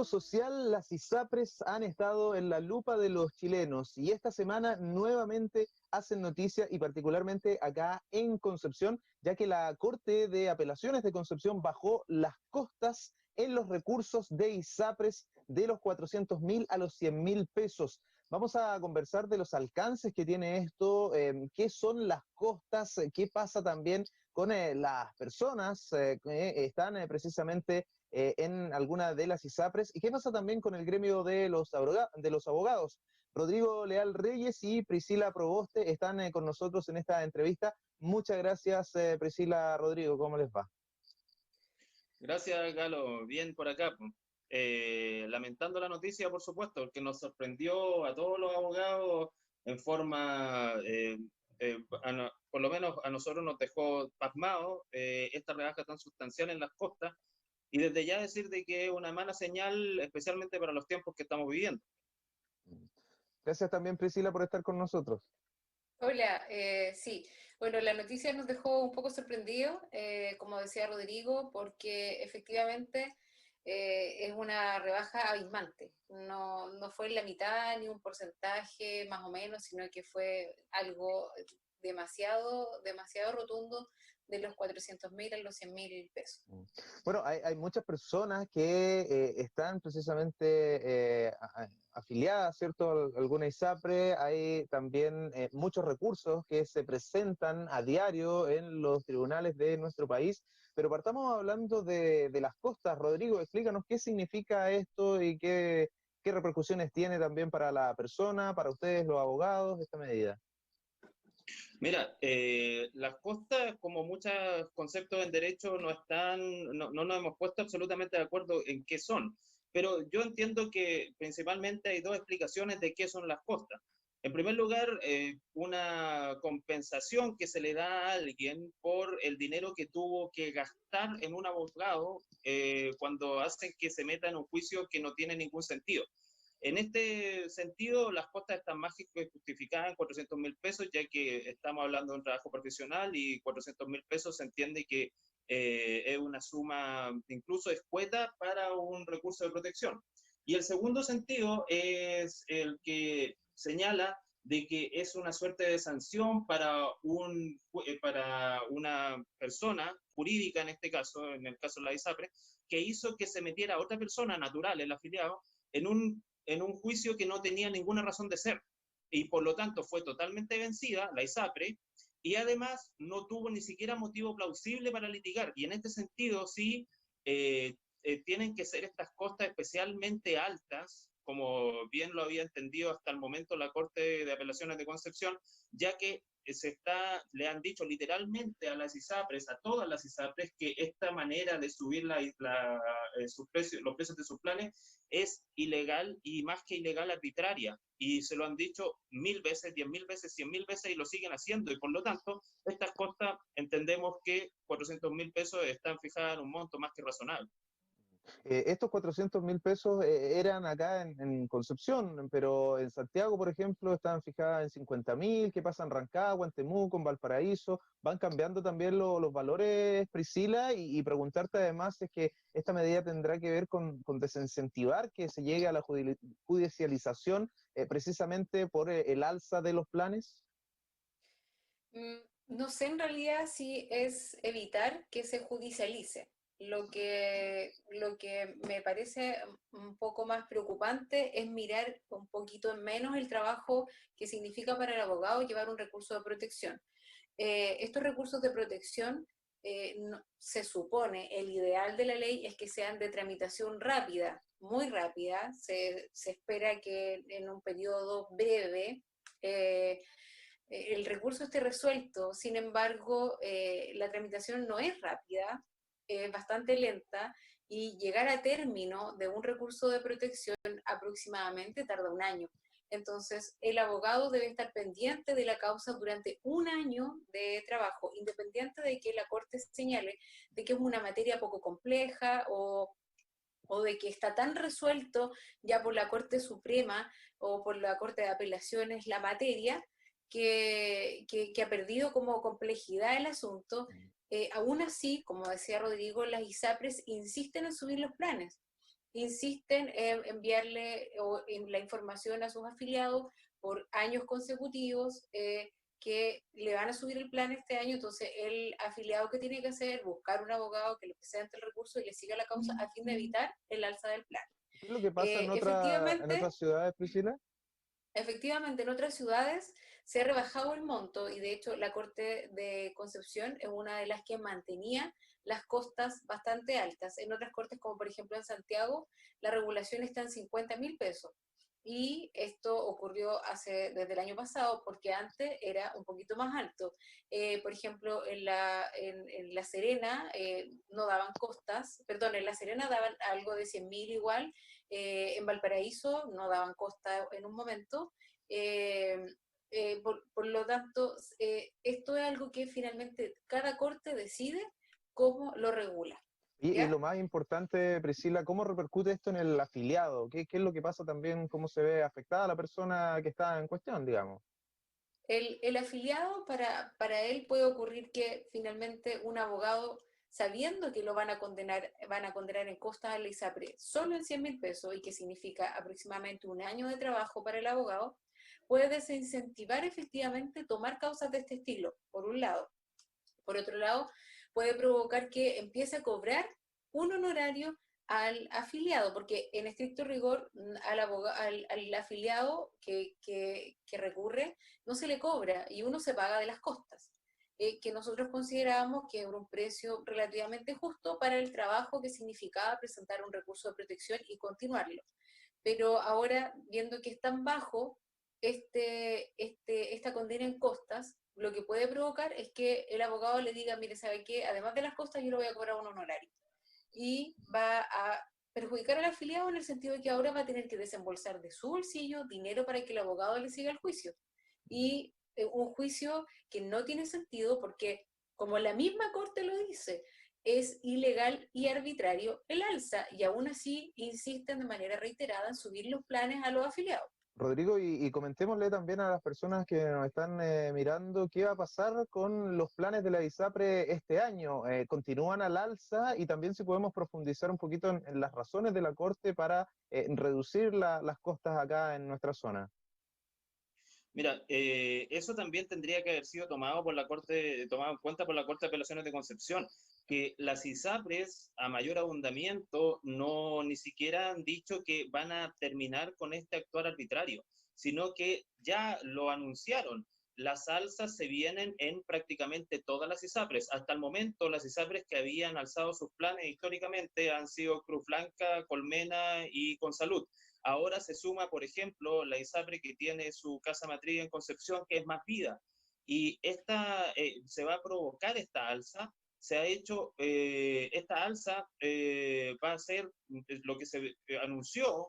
Social, las ISAPRES han estado en la lupa de los chilenos y esta semana nuevamente hacen noticia y particularmente acá en Concepción, ya que la Corte de Apelaciones de Concepción bajó las costas en los recursos de ISAPRES de los 400.000 a los 100.000 pesos. Vamos a conversar de los alcances que tiene esto, qué son las costas, qué pasa también con las personas que están precisamente en alguna de las ISAPRES y qué pasa también con el gremio de los abogados. Rodrigo Leal Reyes y Priscila Proboste están con nosotros en esta entrevista. Muchas gracias, Priscila, Rodrigo, ¿cómo les va? Gracias, Galo. Bien por acá. Lamentando la noticia, por supuesto, porque nos sorprendió a todos los abogados en forma, por lo menos a nosotros nos dejó pasmados esta rebaja tan sustancial en las costas, y desde ya decir de que es una mala señal, especialmente para los tiempos que estamos viviendo. Gracias también, Priscila, por estar con nosotros. Hola, sí. Bueno, la noticia nos dejó un poco sorprendidos, como decía Rodrigo, porque efectivamente es una rebaja abismante. No fue la mitad ni un porcentaje más o menos, sino que fue algo demasiado rotundo, de los 400.000 a los 100.000 pesos. Bueno, hay muchas personas que están precisamente afiliadas, ¿cierto?, a alguna ISAPRE. Hay también muchos recursos que se presentan a diario en los tribunales de nuestro país, pero partamos hablando de las costas. Rodrigo, explícanos qué significa esto y qué repercusiones tiene también para la persona, para ustedes, los abogados, esta medida. Mira, las costas, como muchos conceptos en derecho, no nos hemos puesto absolutamente de acuerdo en qué son, pero yo entiendo que principalmente hay dos explicaciones de qué son las costas. En primer lugar, una compensación que se le da a alguien por el dinero que tuvo que gastar en un abogado cuando hacen que se meta en un juicio que no tiene ningún sentido. En este sentido, las costas están más que justificadas en 400.000 pesos, ya que estamos hablando de un trabajo profesional y 400.000 pesos se entiende que es una suma incluso escueta para un recurso de protección. Y el segundo sentido es el que señala de que es una suerte de sanción para una persona jurídica, en este caso, en el caso de la ISAPRE, que hizo que se metiera otra persona natural, el afiliado, en un juicio que no tenía ninguna razón de ser, y por lo tanto fue totalmente vencida la ISAPRE, y además no tuvo ni siquiera motivo plausible para litigar, y en este sentido sí tienen que ser estas costas especialmente altas, como bien lo había entendido hasta el momento la Corte de Apelaciones de Concepción, ya que le han dicho literalmente a las ISAPRES, a todas las ISAPRES, que esta manera de subir los precios de sus planes es ilegal y más que ilegal, arbitraria. Y se lo han dicho 1.000 veces, 10.000 veces, 100.000 veces y lo siguen haciendo. Y por lo tanto, estas costas entendemos que 400.000 pesos están fijadas en un monto más que razonable. Estos 400.000 pesos eran acá en Concepción, pero en Santiago, por ejemplo, estaban fijadas en 50.000. ¿Qué pasa en Rancagua, en Temuco, en Valparaíso? Van cambiando también los valores, Priscila, y preguntarte además si es que esta medida tendrá que ver con desincentivar que se llegue a la judicialización precisamente por el alza de los planes. No sé en realidad si es evitar que se judicialice. Lo que me parece un poco más preocupante es mirar un poquito menos el trabajo que significa para el abogado llevar un recurso de protección. Estos recursos de protección, se supone, el ideal de la ley es que sean de tramitación rápida, muy rápida. Se espera que en un periodo breve el recurso esté resuelto. Sin embargo, la tramitación no es rápida, es bastante lenta, y llegar a término de un recurso de protección aproximadamente tarda un año. Entonces, el abogado debe estar pendiente de la causa durante un año de trabajo, independiente de que la Corte señale de que es una materia poco compleja o de que está tan resuelto ya por la Corte Suprema o por la Corte de Apelaciones la materia, que ha perdido como complejidad el asunto. Aún así, como decía Rodrigo, las ISAPRES insisten en subir los planes, insisten en enviarle la información a sus afiliados por años consecutivos, que le van a subir el plan este año. Entonces el afiliado que tiene que hacer, buscar un abogado que le presente el recurso y le siga la causa a fin de evitar el alza del plan. ¿Qué es lo que pasa en Efectivamente, otras ciudades, Priscila? Efectivamente, en otras ciudades se ha rebajado el monto, y de hecho la Corte de Concepción es una de las que mantenía las costas bastante altas. En otras cortes, como por ejemplo en Santiago, la regulación está en 50.000 pesos. Y esto ocurrió desde el año pasado, porque antes era un poquito más alto. Por ejemplo, en La Serena no daban costas, perdón, en La Serena daban algo de 100.000 igual. En Valparaíso no daban costa en un momento. Por lo tanto, esto es algo que finalmente cada corte decide cómo lo regula. Y lo más importante, Priscila, ¿cómo repercute esto en el afiliado? ¿Qué es lo que pasa también? ¿Cómo se ve afectada la persona que está en cuestión, digamos? El afiliado, para él puede ocurrir que finalmente un abogado, sabiendo que lo van a condenar en costas a la ISAPRE solo en 100.000 pesos, y que significa aproximadamente un año de trabajo para el abogado, puede desincentivar efectivamente tomar causas de este estilo, por un lado. Por otro lado, puede provocar que empiece a cobrar un honorario al afiliado, porque en estricto rigor al afiliado que recurre no se le cobra, y uno se paga de las costas, que nosotros considerábamos que era un precio relativamente justo para el trabajo que significaba presentar un recurso de protección y continuarlo. Pero ahora, viendo que es tan bajo esta condena en costas, lo que puede provocar es que el abogado le diga: mire, ¿sabe qué? Además de las costas, yo le voy a cobrar un honorario. Y va a perjudicar al afiliado, en el sentido de que ahora va a tener que desembolsar de su bolsillo dinero para que el abogado le siga el juicio. Y un juicio que no tiene sentido, porque, como la misma Corte lo dice, es ilegal y arbitrario el alza, y aún así insisten de manera reiterada en subir los planes a los afiliados. Rodrigo, y comentémosle también a las personas que nos están mirando qué va a pasar con los planes de la ISAPRE este año. ¿Continúan al alza? Y también si podemos profundizar un poquito en las razones de la Corte para reducir las costas acá en nuestra zona. Mira, eso también tendría que haber sido tomado en cuenta por la Corte de Apelaciones de Concepción, que las ISAPRES a mayor abundamiento ni siquiera han dicho que van a terminar con este actuar arbitrario, sino que ya lo anunciaron. Las alzas se vienen en prácticamente todas las ISAPRES. Hasta el momento, las ISAPRES que habían alzado sus planes históricamente han sido Cruz Blanca, Colmena y Consalud. Ahora se suma, por ejemplo, la ISAPRE que tiene su casa matriz en Concepción, que es Más Vida. Y se va a provocar esta alza. Se ha hecho, esta alza va a ser lo que se anunció,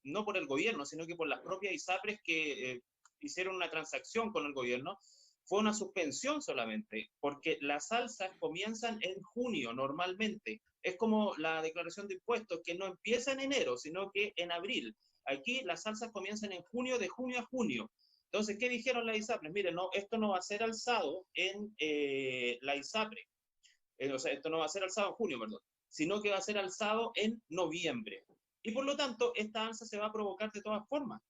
no por el gobierno, sino que por las propias ISAPRES que hicieron una transacción con el gobierno, fue una suspensión solamente, porque las alzas comienzan en junio normalmente. Es como la declaración de impuestos, que no empieza en enero, sino que en abril. Aquí las alzas comienzan en junio, de junio a junio. Entonces, ¿qué dijeron las ISAPRES? Miren, no, esto no va a ser alzado en la ISAPRE. O sea, esto no va a ser alzado en junio, perdón, sino que va a ser alzado en noviembre. Y por lo tanto, esta alza se va a provocar de todas formas.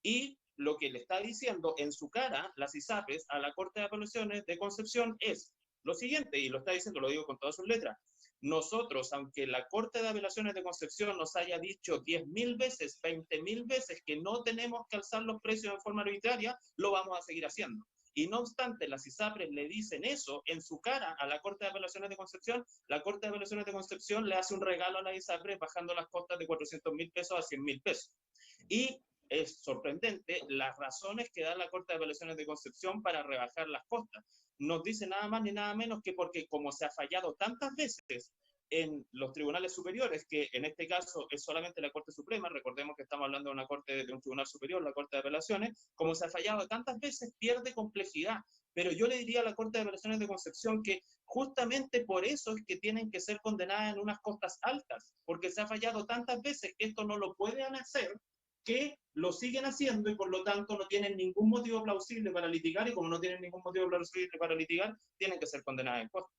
Y lo que le está diciendo en su cara las ISAPRES a la Corte de Apelaciones de Concepción es lo siguiente, y lo está diciendo, lo digo con todas sus letras: nosotros, aunque la Corte de Apelaciones de Concepción nos haya dicho 10.000 veces, 20.000 veces que no tenemos que alzar los precios de forma arbitraria, lo vamos a seguir haciendo. Y no obstante, las ISAPRES le dicen eso en su cara a la Corte de Apelaciones de Concepción. La Corte de Apelaciones de Concepción le hace un regalo a las ISAPRES bajando las costas de 400.000 pesos a 100.000 pesos. Y es sorprendente las razones que da la Corte de Apelaciones de Concepción para rebajar las costas. Nos dice nada más ni nada menos que porque como se ha fallado tantas veces en los tribunales superiores, que en este caso es solamente la Corte Suprema, recordemos que estamos hablando de una corte, de un tribunal superior, la Corte de Apelaciones, como se ha fallado tantas veces, pierde complejidad. Pero yo le diría a la Corte de Apelaciones de Concepción que justamente por eso es que tienen que ser condenadas en unas costas altas, porque se ha fallado tantas veces que esto no lo pueden hacer, que lo siguen haciendo y por lo tanto no tienen ningún motivo plausible para litigar, y como no tienen ningún motivo plausible para litigar, tienen que ser condenadas en costas.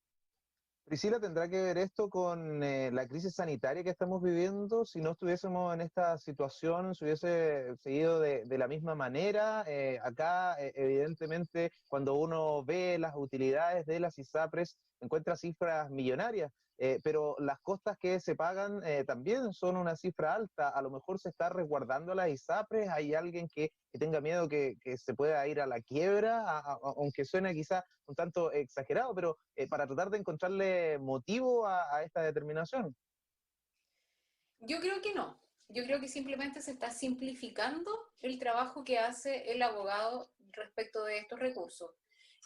Priscila, ¿tendrá que ver esto con la crisis sanitaria que estamos viviendo? Si no estuviésemos en esta situación, se hubiese seguido de la misma manera. Acá, evidentemente, cuando uno ve las utilidades de las ISAPRES, encuentra cifras millonarias, pero las costas que se pagan también son una cifra alta. A lo mejor se está resguardando a las ISAPRES, hay alguien que tenga miedo que se pueda ir a la quiebra, aunque suene quizá un tanto exagerado, pero para tratar de encontrarle motivo a esta determinación. Yo creo que no. Yo creo que simplemente se está simplificando el trabajo que hace el abogado respecto de estos recursos.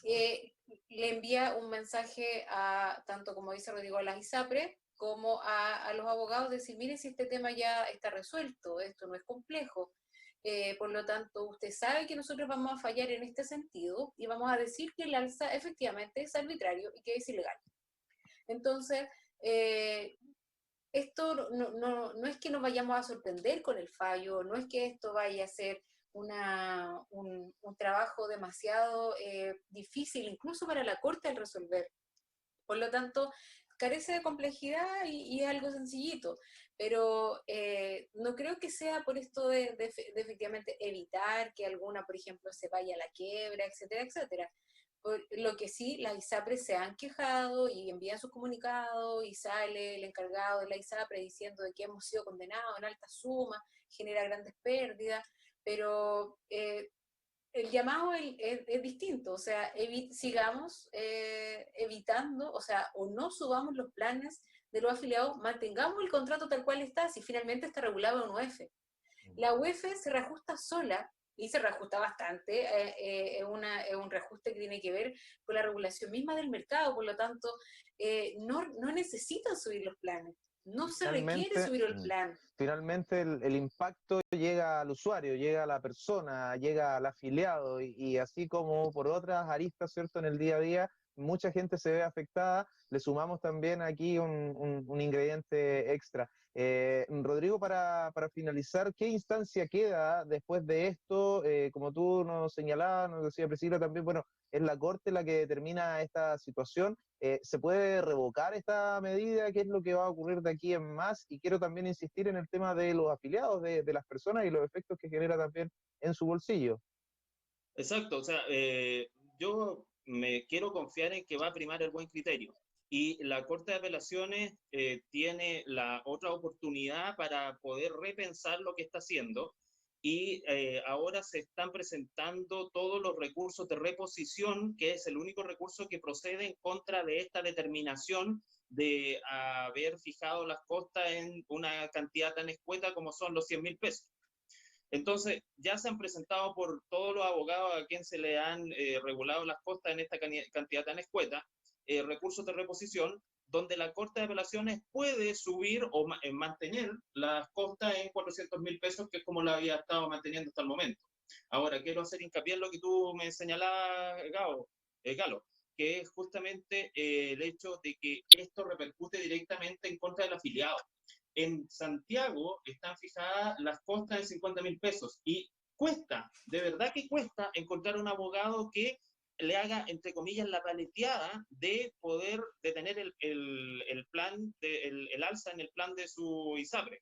Le envía un mensaje a, tanto como dice Rodrigo, a las ISAPRES, como a los abogados, decir, mire, si este tema ya está resuelto, esto no es complejo. Por lo tanto, usted sabe que nosotros vamos a fallar en este sentido y vamos a decir que el alza efectivamente es arbitrario y que es ilegal. Entonces, esto no es que nos vayamos a sorprender con el fallo, no es que esto vaya a ser un trabajo demasiado difícil, incluso para la Corte al resolver. Por lo tanto, carece de complejidad y es algo sencillito, pero no creo que sea por esto de efectivamente evitar que alguna, por ejemplo, se vaya a la quiebra, etcétera, etcétera. Lo que sí, las ISAPRES se han quejado y envían sus comunicados y sale el encargado de la ISAPRE diciendo de que hemos sido condenados en alta suma, genera grandes pérdidas, pero el llamado es distinto, o sea, sigamos evitando, o sea, o no subamos los planes de los afiliados, mantengamos el contrato tal cual está, si finalmente está regulado en UEF. La UEF se reajusta sola, y se reajusta bastante, es un reajuste que tiene que ver con la regulación misma del mercado, por lo tanto, no necesitan subir los planes. No se requiere subir el plan. Finalmente el impacto llega al usuario, llega a la persona, llega al afiliado y así como por otras aristas, ¿cierto? En el día a día, mucha gente se ve afectada, le sumamos también aquí un ingrediente extra. Rodrigo, para finalizar, ¿qué instancia queda después de esto? Como tú nos señalabas, nos decía Priscila también, bueno, es la Corte la que determina esta situación. ¿Se puede revocar esta medida? ¿Qué es lo que va a ocurrir de aquí en más? Y quiero también insistir en el tema de los afiliados, de las personas y los efectos que genera también en su bolsillo. Exacto, o sea, yo me quiero confiar en que va a primar el buen criterio. Y la Corte de Apelaciones tiene la otra oportunidad para poder repensar lo que está haciendo. Y ahora se están presentando todos los recursos de reposición, que es el único recurso que procede en contra de esta determinación de haber fijado las costas en una cantidad tan escueta como son los 100.000 pesos. Entonces, ya se han presentado por todos los abogados a quien se le han regulado las costas en esta cantidad tan escueta, recursos de reposición, donde la Corte de Apelaciones puede subir o mantener las costas en 400.000 pesos, que es como la había estado manteniendo hasta el momento. Ahora, quiero hacer hincapié en lo que tú me señalabas, Galo, que es justamente el hecho de que esto repercute directamente en contra del afiliado. En Santiago están fijadas las costas en 50.000 pesos y cuesta, de verdad que cuesta encontrar un abogado que le haga, entre comillas, la paleteada de poder detener el plan, el alza en el plan de su ISAPRE.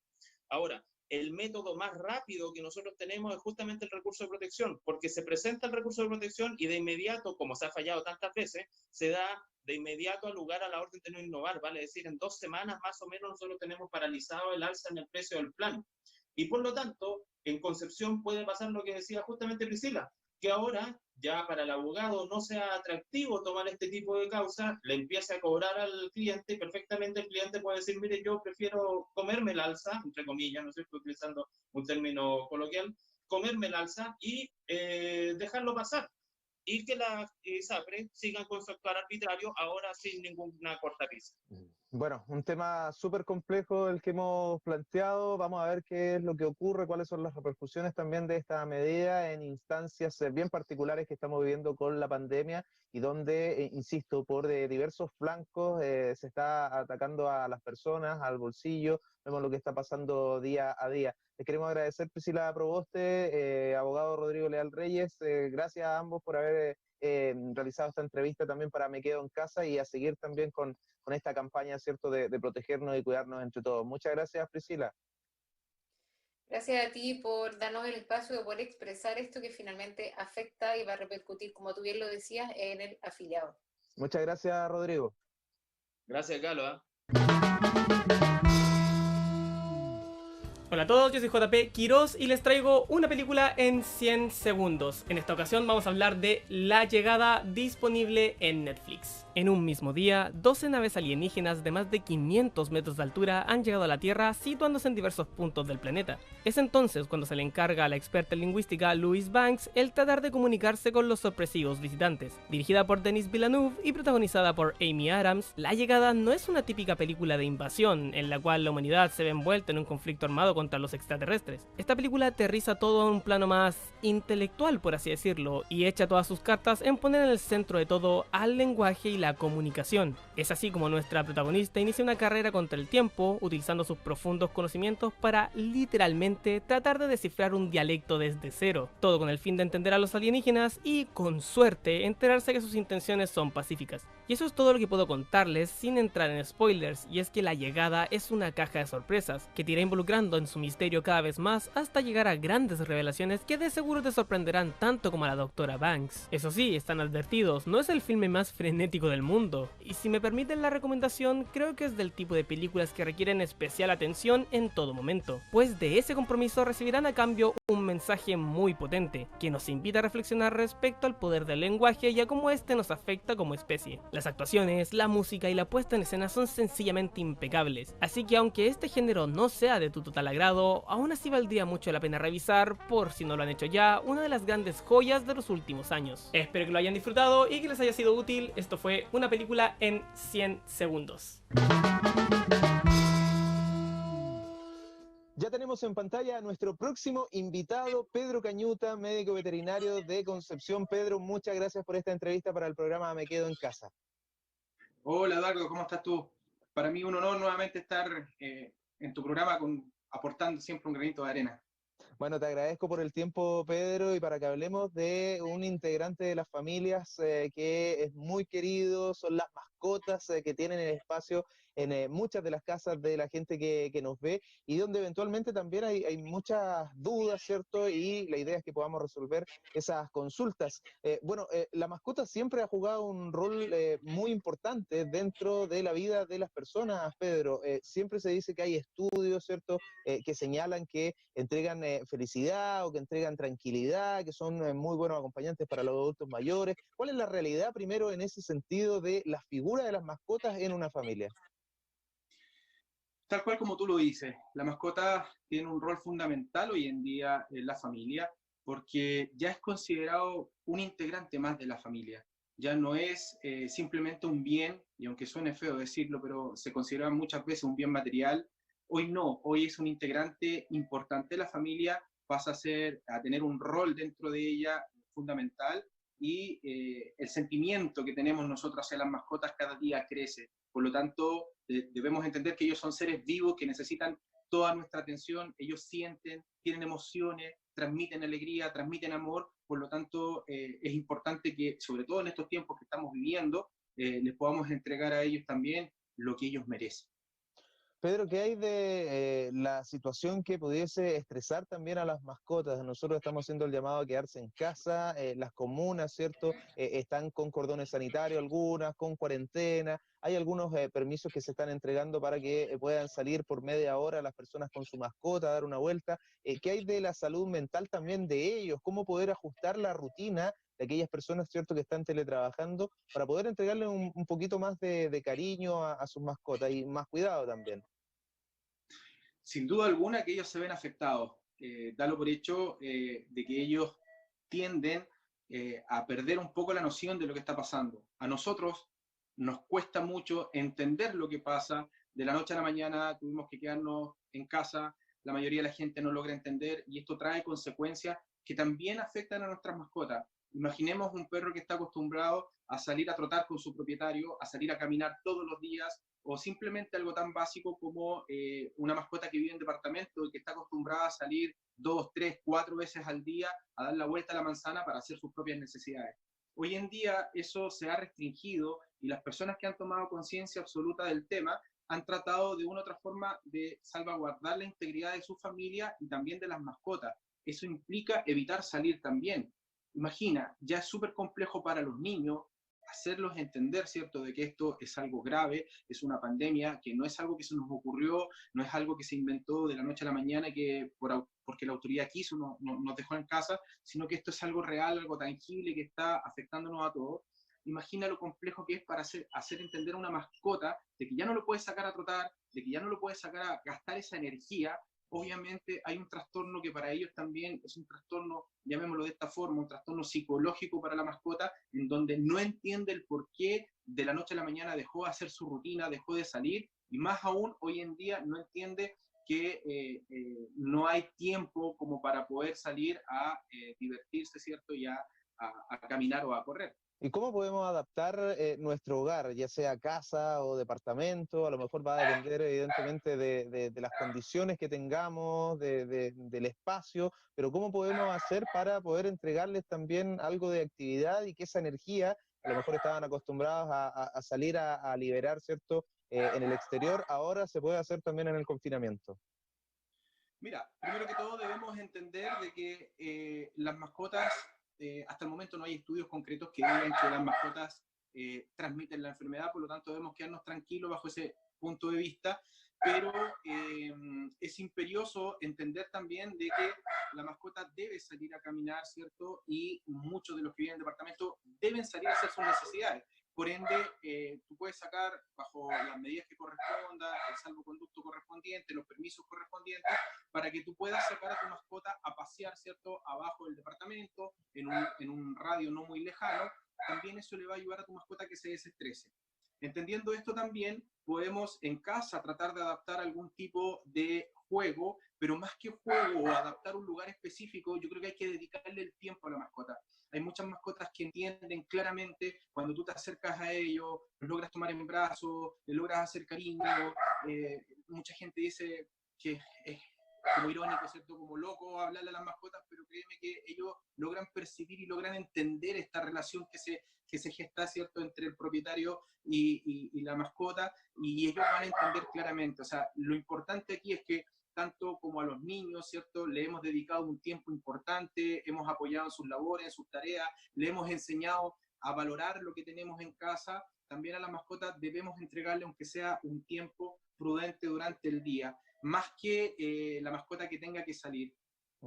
Ahora, el método más rápido que nosotros tenemos es justamente el recurso de protección, porque se presenta el recurso de protección y de inmediato, como se ha fallado tantas veces, se da de inmediato lugar a la orden de no innovar, vale decir, en 2 semanas más o menos nosotros tenemos paralizado el alza en el precio del plan. Y por lo tanto, en Concepción puede pasar lo que decía justamente Priscila, que ahora ya para el abogado no sea atractivo tomar este tipo de causa, le empiece a cobrar al cliente y perfectamente el cliente puede decir, mire, yo prefiero comerme el alza, entre comillas, no estoy utilizando un término coloquial, comerme el alza y dejarlo pasar. Y que las ISAPRE sigan con su actuar arbitrario, ahora sin ninguna cortapisa. Bueno, un tema súper complejo el que hemos planteado. Vamos a ver qué es lo que ocurre, cuáles son las repercusiones también de esta medida en instancias bien particulares que estamos viviendo con la pandemia y donde, insisto, por diversos flancos se está atacando a las personas, al bolsillo. Vemos lo que está pasando día a día. Les queremos agradecer, Priscila Proboste, abogado Rodrigo Leal Reyes. Gracias a ambos por haber realizado esta entrevista también para Me Quedo en Casa y a seguir también con esta campaña, ¿cierto?, de protegernos y cuidarnos entre todos. Muchas gracias, Priscila. Gracias a ti por darnos el espacio de poder expresar esto que finalmente afecta y va a repercutir, como tú bien lo decías, en el afiliado. Muchas gracias, Rodrigo. Gracias, Galo. Hola a todos, yo soy JP Quiroz y les traigo una película en 100 segundos. En esta ocasión vamos a hablar de La Llegada, disponible en Netflix. En un mismo día, 12 naves alienígenas de más de 500 metros de altura han llegado a la Tierra, situándose en diversos puntos del planeta. Es entonces cuando se le encarga a la experta en lingüística Louise Banks el tratar de comunicarse con los sorpresivos visitantes. Dirigida por Denis Villeneuve y protagonizada por Amy Adams, La Llegada no es una típica película de invasión, en la cual la humanidad se ve envuelta en un conflicto armado contra los extraterrestres. Esta película aterriza todo a un plano más intelectual, por así decirlo, y echa todas sus cartas en poner en el centro de todo al lenguaje y la comunicación. Es así como nuestra protagonista inicia una carrera contra el tiempo, utilizando sus profundos conocimientos para literalmente tratar de descifrar un dialecto desde cero, todo con el fin de entender a los alienígenas y, con suerte, enterarse que sus intenciones son pacíficas. Y eso es todo lo que puedo contarles sin entrar en spoilers, y es que La Llegada es una caja de sorpresas que te irá involucrando en su misterio cada vez más hasta llegar a grandes revelaciones que de seguro te sorprenderán tanto como a la doctora Banks. Eso sí, están advertidos, no es el filme más frenético del mundo, y si me permiten la recomendación, creo que es del tipo de películas que requieren especial atención en todo momento, pues de ese compromiso recibirán a cambio un mensaje muy potente, que nos invita a reflexionar respecto al poder del lenguaje y a cómo este nos afecta como especie. Las actuaciones, la música y la puesta en escena son sencillamente impecables, así que aunque este género no sea de tu total agrado, aún así valdría mucho la pena revisar, por si no lo han hecho ya, una de las grandes joyas de los últimos años. Espero que lo hayan disfrutado y que les haya sido útil. Esto fue una película en 100 segundos. Ya tenemos en pantalla a nuestro próximo invitado, Pedro Cañuta, médico veterinario de Concepción. Pedro, muchas gracias por esta entrevista para el programa Me Quedo en Casa. Hola, Eduardo, ¿cómo estás tú? Para mí un honor nuevamente estar en tu programa aportando siempre un granito de arena. Bueno, te agradezco por el tiempo, Pedro, y para que hablemos de un integrante de las familias que es muy querido, son las mascotas que tienen el espacio en muchas de las casas de la gente que nos ve y donde eventualmente también hay muchas dudas, ¿cierto? Y la idea es que podamos resolver esas consultas. La mascota siempre ha jugado un rol muy importante dentro de la vida de las personas, Pedro. Siempre se dice que hay estudios, ¿cierto?, que señalan que entregan felicidad o que entregan tranquilidad, que son muy buenos acompañantes para los adultos mayores. ¿Cuál es la realidad primero en ese sentido de la figura de las mascotas en una familia? Tal cual como tú lo dices, la mascota tiene un rol fundamental hoy en día en la familia porque ya es considerado un integrante más de la familia. Ya no es simplemente un bien, y aunque suene feo decirlo, pero se considera muchas veces un bien material, hoy no, hoy es un integrante importante de la familia pasa a tener un rol dentro de ella fundamental, y el sentimiento que tenemos nosotros hacia las mascotas cada día crece. Por lo tanto, debemos entender que ellos son seres vivos que necesitan toda nuestra atención, ellos sienten, tienen emociones, transmiten alegría, transmiten amor. Por lo tanto, es importante que, sobre todo en estos tiempos que estamos viviendo, les podamos entregar a ellos también lo que ellos merecen. Pedro, ¿qué hay de la situación que pudiese estresar también a las mascotas? Nosotros estamos haciendo el llamado a quedarse en casa, las comunas, ¿cierto? Están con cordones sanitarios algunas, con cuarentena, hay algunos permisos que se están entregando para que puedan salir por media hora las personas con su mascota a dar una vuelta. ¿Qué hay de la salud mental también de ellos? ¿Cómo poder ajustar la rutina de aquellas personas, ¿cierto?, que están teletrabajando para poder entregarle un poquito más de cariño a sus mascotas y más cuidado también? Sin duda alguna que ellos se ven afectados. Dalo por hecho de que ellos tienden a perder un poco la noción de lo que está pasando. A nosotros nos cuesta mucho entender lo que pasa. De la noche a la mañana tuvimos que quedarnos en casa, la mayoría de la gente no logra entender, y esto trae consecuencias que también afectan a nuestras mascotas. Imaginemos un perro que está acostumbrado a salir a trotar con su propietario, a salir a caminar todos los días, o simplemente algo tan básico como una mascota que vive en departamento y que está acostumbrada a salir 2, 3, 4 veces al día a dar la vuelta a la manzana para hacer sus propias necesidades. Hoy en día eso se ha restringido, y las personas que han tomado conciencia absoluta del tema han tratado de una u otra forma de salvaguardar la integridad de su familia y también de las mascotas. Eso implica evitar salir también. Imagina, ya es súper complejo para los niños hacerlos entender, ¿cierto?, de que esto es algo grave, es una pandemia, que no es algo que se nos ocurrió, no es algo que se inventó de la noche a la mañana que porque la autoridad quiso nos dejó en casa, sino que esto es algo real, algo tangible que está afectándonos a todos. Imagina lo complejo que es para hacer entender a una mascota de que ya no lo puedes sacar a trotar, de que ya no lo puedes sacar a gastar esa energía. Obviamente hay un trastorno que para ellos también es un trastorno, llamémoslo de esta forma, un trastorno psicológico para la mascota, en donde no entiende el por qué de la noche a la mañana dejó de hacer su rutina, dejó de salir, y más aún hoy en día no entiende que no hay tiempo como para poder salir a divertirse, ¿cierto?, y a caminar o a correr. ¿Y cómo podemos adaptar nuestro hogar, ya sea casa o departamento? A lo mejor va a depender evidentemente de las condiciones que tengamos, del espacio, pero ¿cómo podemos hacer para poder entregarles también algo de actividad y que esa energía, a lo mejor estaban acostumbrados a salir a liberar, ¿cierto?, en el exterior, ahora se puede hacer también en el confinamiento? Mira, primero que todo debemos entender de que las mascotas, hasta el momento no hay estudios concretos que digan que las mascotas transmiten la enfermedad, por lo tanto debemos quedarnos tranquilos bajo ese punto de vista, pero es imperioso entender también de que la mascota debe salir a caminar, ¿cierto? Y muchos de los que viven en departamento deben salir a hacer sus necesidades. Por ende, tú puedes sacar bajo las medidas que correspondan, el salvoconducto correspondiente, los permisos correspondientes, para que tú puedas sacar a tu mascota a pasear, ¿cierto?, abajo del departamento, en un radio no muy lejano. También eso le va a ayudar a tu mascota a que se desestrese. Entendiendo esto también, podemos en casa tratar de adaptar algún tipo de juego, pero más que juego o adaptar un lugar específico, yo creo que hay que dedicarle el tiempo a la mascota. Hay muchas mascotas que entienden claramente cuando tú te acercas a ellos, los logras tomar en brazos, les logras hacer cariño. Mucha gente dice que es como irónico, ¿cierto?, como loco hablarle a las mascotas, pero créeme que ellos logran percibir y logran entender esta relación que se gesta, ¿cierto?, entre el propietario y la mascota, y ellos van a entender claramente. O sea, lo importante aquí es que tanto como a los niños, ¿cierto?, le hemos dedicado un tiempo importante, hemos apoyado en sus labores, en sus tareas, le hemos enseñado a valorar lo que tenemos en casa. También a las mascotas debemos entregarle, aunque sea un tiempo prudente durante el día, más que la mascota que tenga que salir.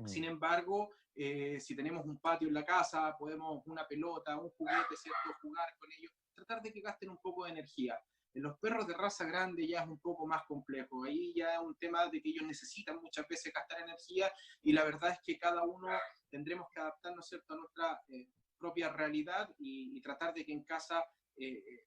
Sin embargo, si tenemos un patio en la casa, podemos una pelota, un juguete, ¿cierto?, jugar con ellos, tratar de que gasten un poco de energía. En los perros de raza grande ya es un poco más complejo, ahí ya es un tema de que ellos necesitan muchas veces gastar energía, y la verdad es que cada uno tendremos que adaptarnos, ¿cierto?, a nuestra propia realidad y tratar de que en casa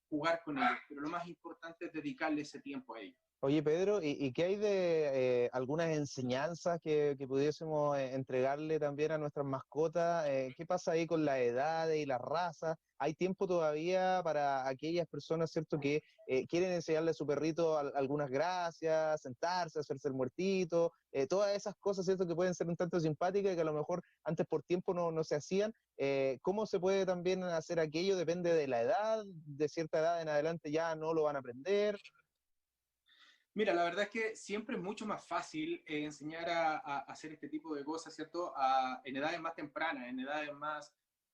jugar con ellos, pero lo más importante es dedicarle ese tiempo a ellos. Oye, Pedro, ¿y qué hay de algunas enseñanzas que pudiésemos entregarle también a nuestras mascotas? ¿Qué pasa ahí con la edad y la raza? ¿Hay tiempo todavía para aquellas personas, cierto, que quieren enseñarle a su perrito algunas gracias, sentarse, hacerse el muertito, todas esas cosas, cierto, que pueden ser un tanto simpáticas y que a lo mejor antes por tiempo no se hacían? ¿Cómo se puede también hacer aquello? Depende de la edad, de cierta edad en adelante ya no lo van a aprender. Mira, la verdad es que siempre es mucho más fácil enseñar a hacer este tipo de cosas, ¿cierto? En edades más tempranas, en edades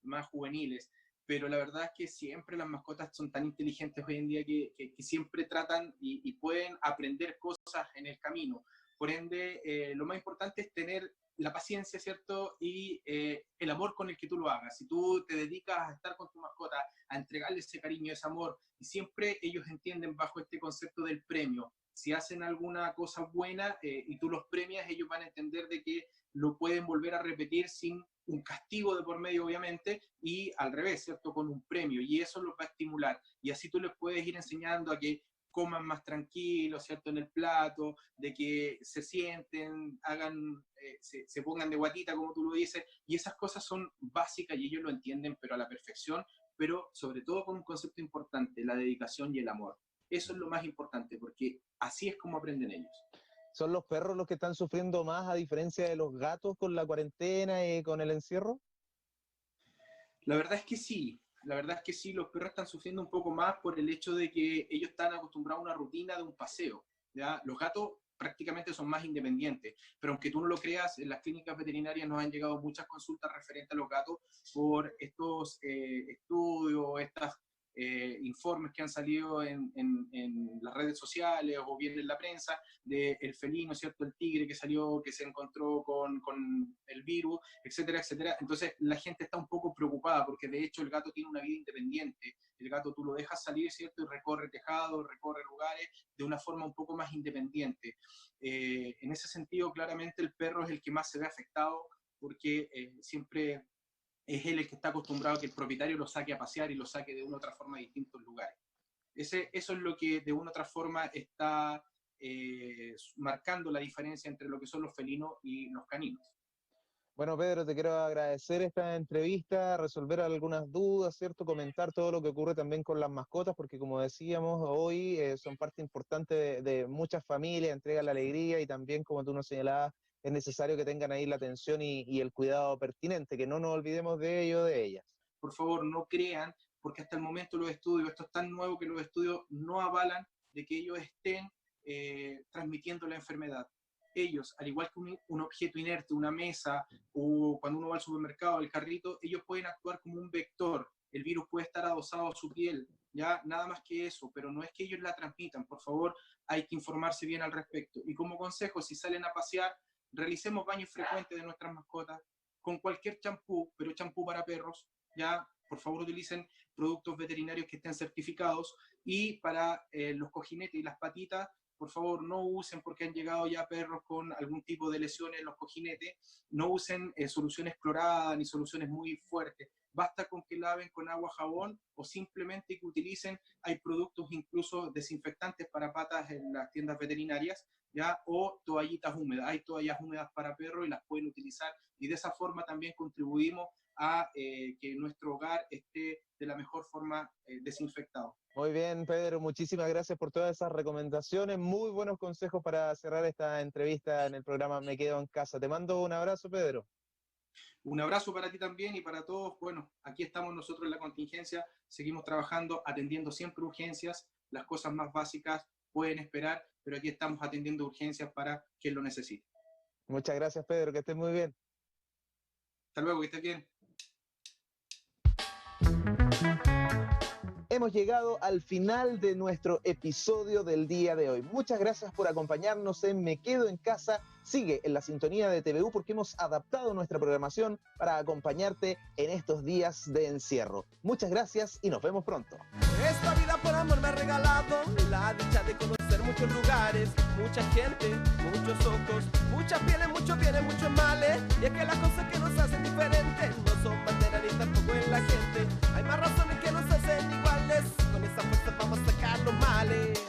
más juveniles. Pero la verdad es que siempre las mascotas son tan inteligentes hoy en día que siempre tratan y pueden aprender cosas en el camino. Por ende, lo más importante es tener la paciencia, ¿cierto? Y el amor con el que tú lo hagas. Si tú te dedicas a estar con tu mascota, a entregarle ese cariño, ese amor, y siempre ellos entienden bajo este concepto del premio. Si hacen alguna cosa buena y tú los premias, ellos van a entender de que lo pueden volver a repetir sin un castigo de por medio, obviamente, y al revés, ¿cierto? Con un premio, y eso los va a estimular. Y así tú les puedes ir enseñando a que coman más tranquilos, ¿cierto? En el plato, de que se sienten, se pongan de guatita, como tú lo dices, y esas cosas son básicas y ellos lo entienden, pero a la perfección, pero sobre todo con un concepto importante, la dedicación y el amor. Eso es lo más importante, porque así es como aprenden ellos. ¿Son los perros los que están sufriendo más a diferencia de los gatos con la cuarentena y con el encierro? La verdad es que sí. La verdad es que sí, los perros están sufriendo un poco más por el hecho de que ellos están acostumbrados a una rutina de un paseo, ¿ya? Los gatos prácticamente son más independientes, pero aunque tú no lo creas, en las clínicas veterinarias nos han llegado muchas consultas referentes a los gatos por estos estudios, estas informes que han salido en las redes sociales o bien en la prensa del felino, ¿cierto? El tigre que salió, que se encontró con el virus, etcétera, etcétera. Entonces la gente está un poco preocupada porque de hecho el gato tiene una vida independiente. El gato tú lo dejas salir, ¿cierto? Y recorre tejados, recorre lugares de una forma un poco más independiente. En ese sentido, claramente el perro es el que más se ve afectado porque siempre es él el que está acostumbrado a que el propietario lo saque a pasear y lo saque de una u otra forma a distintos lugares. Eso es lo que de una u otra forma está marcando la diferencia entre lo que son los felinos y los caninos. Bueno, Pedro, te quiero agradecer esta entrevista, resolver algunas dudas, ¿cierto? Comentar todo lo que ocurre también con las mascotas, porque como decíamos, hoy son parte importante de muchas familias, entregan la alegría y también, como tú nos señalabas, es necesario que tengan ahí la atención y el cuidado pertinente, que no nos olvidemos de ello, de ellas. Por favor, no crean, porque hasta el momento los estudios, esto es tan nuevo que los estudios no avalan de que ellos estén transmitiendo la enfermedad. Ellos, al igual que un objeto inerte, una mesa, o cuando uno va al supermercado, al carrito, ellos pueden actuar como un vector. El virus puede estar adosado a su piel, ya nada más que eso, pero no es que ellos la transmitan. Por favor, hay que informarse bien al respecto. Y como consejo, si salen a pasear, realicemos baños frecuentes de nuestras mascotas con cualquier champú, pero champú para perros, ya, por favor utilicen productos veterinarios que estén certificados, y para los cojinetes y las patitas, por favor no usen, porque han llegado ya perros con algún tipo de lesiones en los cojinetes, no usen soluciones cloradas ni soluciones muy fuertes. Basta con que laven con agua, jabón, o simplemente que utilicen, hay productos incluso desinfectantes para patas en las tiendas veterinarias, ¿ya? O toallitas húmedas. Hay toallas húmedas para perros y las pueden utilizar, y de esa forma también contribuimos a que nuestro hogar esté de la mejor forma desinfectado. Muy bien, Pedro, muchísimas gracias por todas esas recomendaciones, muy buenos consejos para cerrar esta entrevista en el programa Me Quedo en Casa. Te mando un abrazo, Pedro. Un abrazo para ti también y para todos. Bueno, aquí estamos nosotros en la contingencia, seguimos trabajando, atendiendo siempre urgencias, las cosas más básicas pueden esperar, pero aquí estamos atendiendo urgencias para quien lo necesite. Muchas gracias, Pedro, que estés muy bien. Hasta luego, que estés bien. Hemos llegado al final de nuestro episodio del día de hoy. Muchas gracias por acompañarnos en Me Quedo en Casa. Sigue en la sintonía de TVU porque hemos adaptado nuestra programación para acompañarte en estos días de encierro. Muchas gracias y nos vemos pronto. Esta vida por amor me ha regalado la dicha de conocer muchos lugares, mucha gente, muchos ojos, muchas pieles, muchos bienes, muchos males. Y es que las cosas que nos hacen diferentes no son bandera ni tampoco en la gente. Hay más razones que nos hacen iguales, con esa fuerza vamos a sacar los males.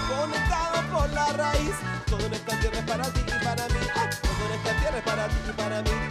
Conectados por la raíz, todo en esta tierra es para ti y para mí. Todo en esta tierra es para ti y para mí.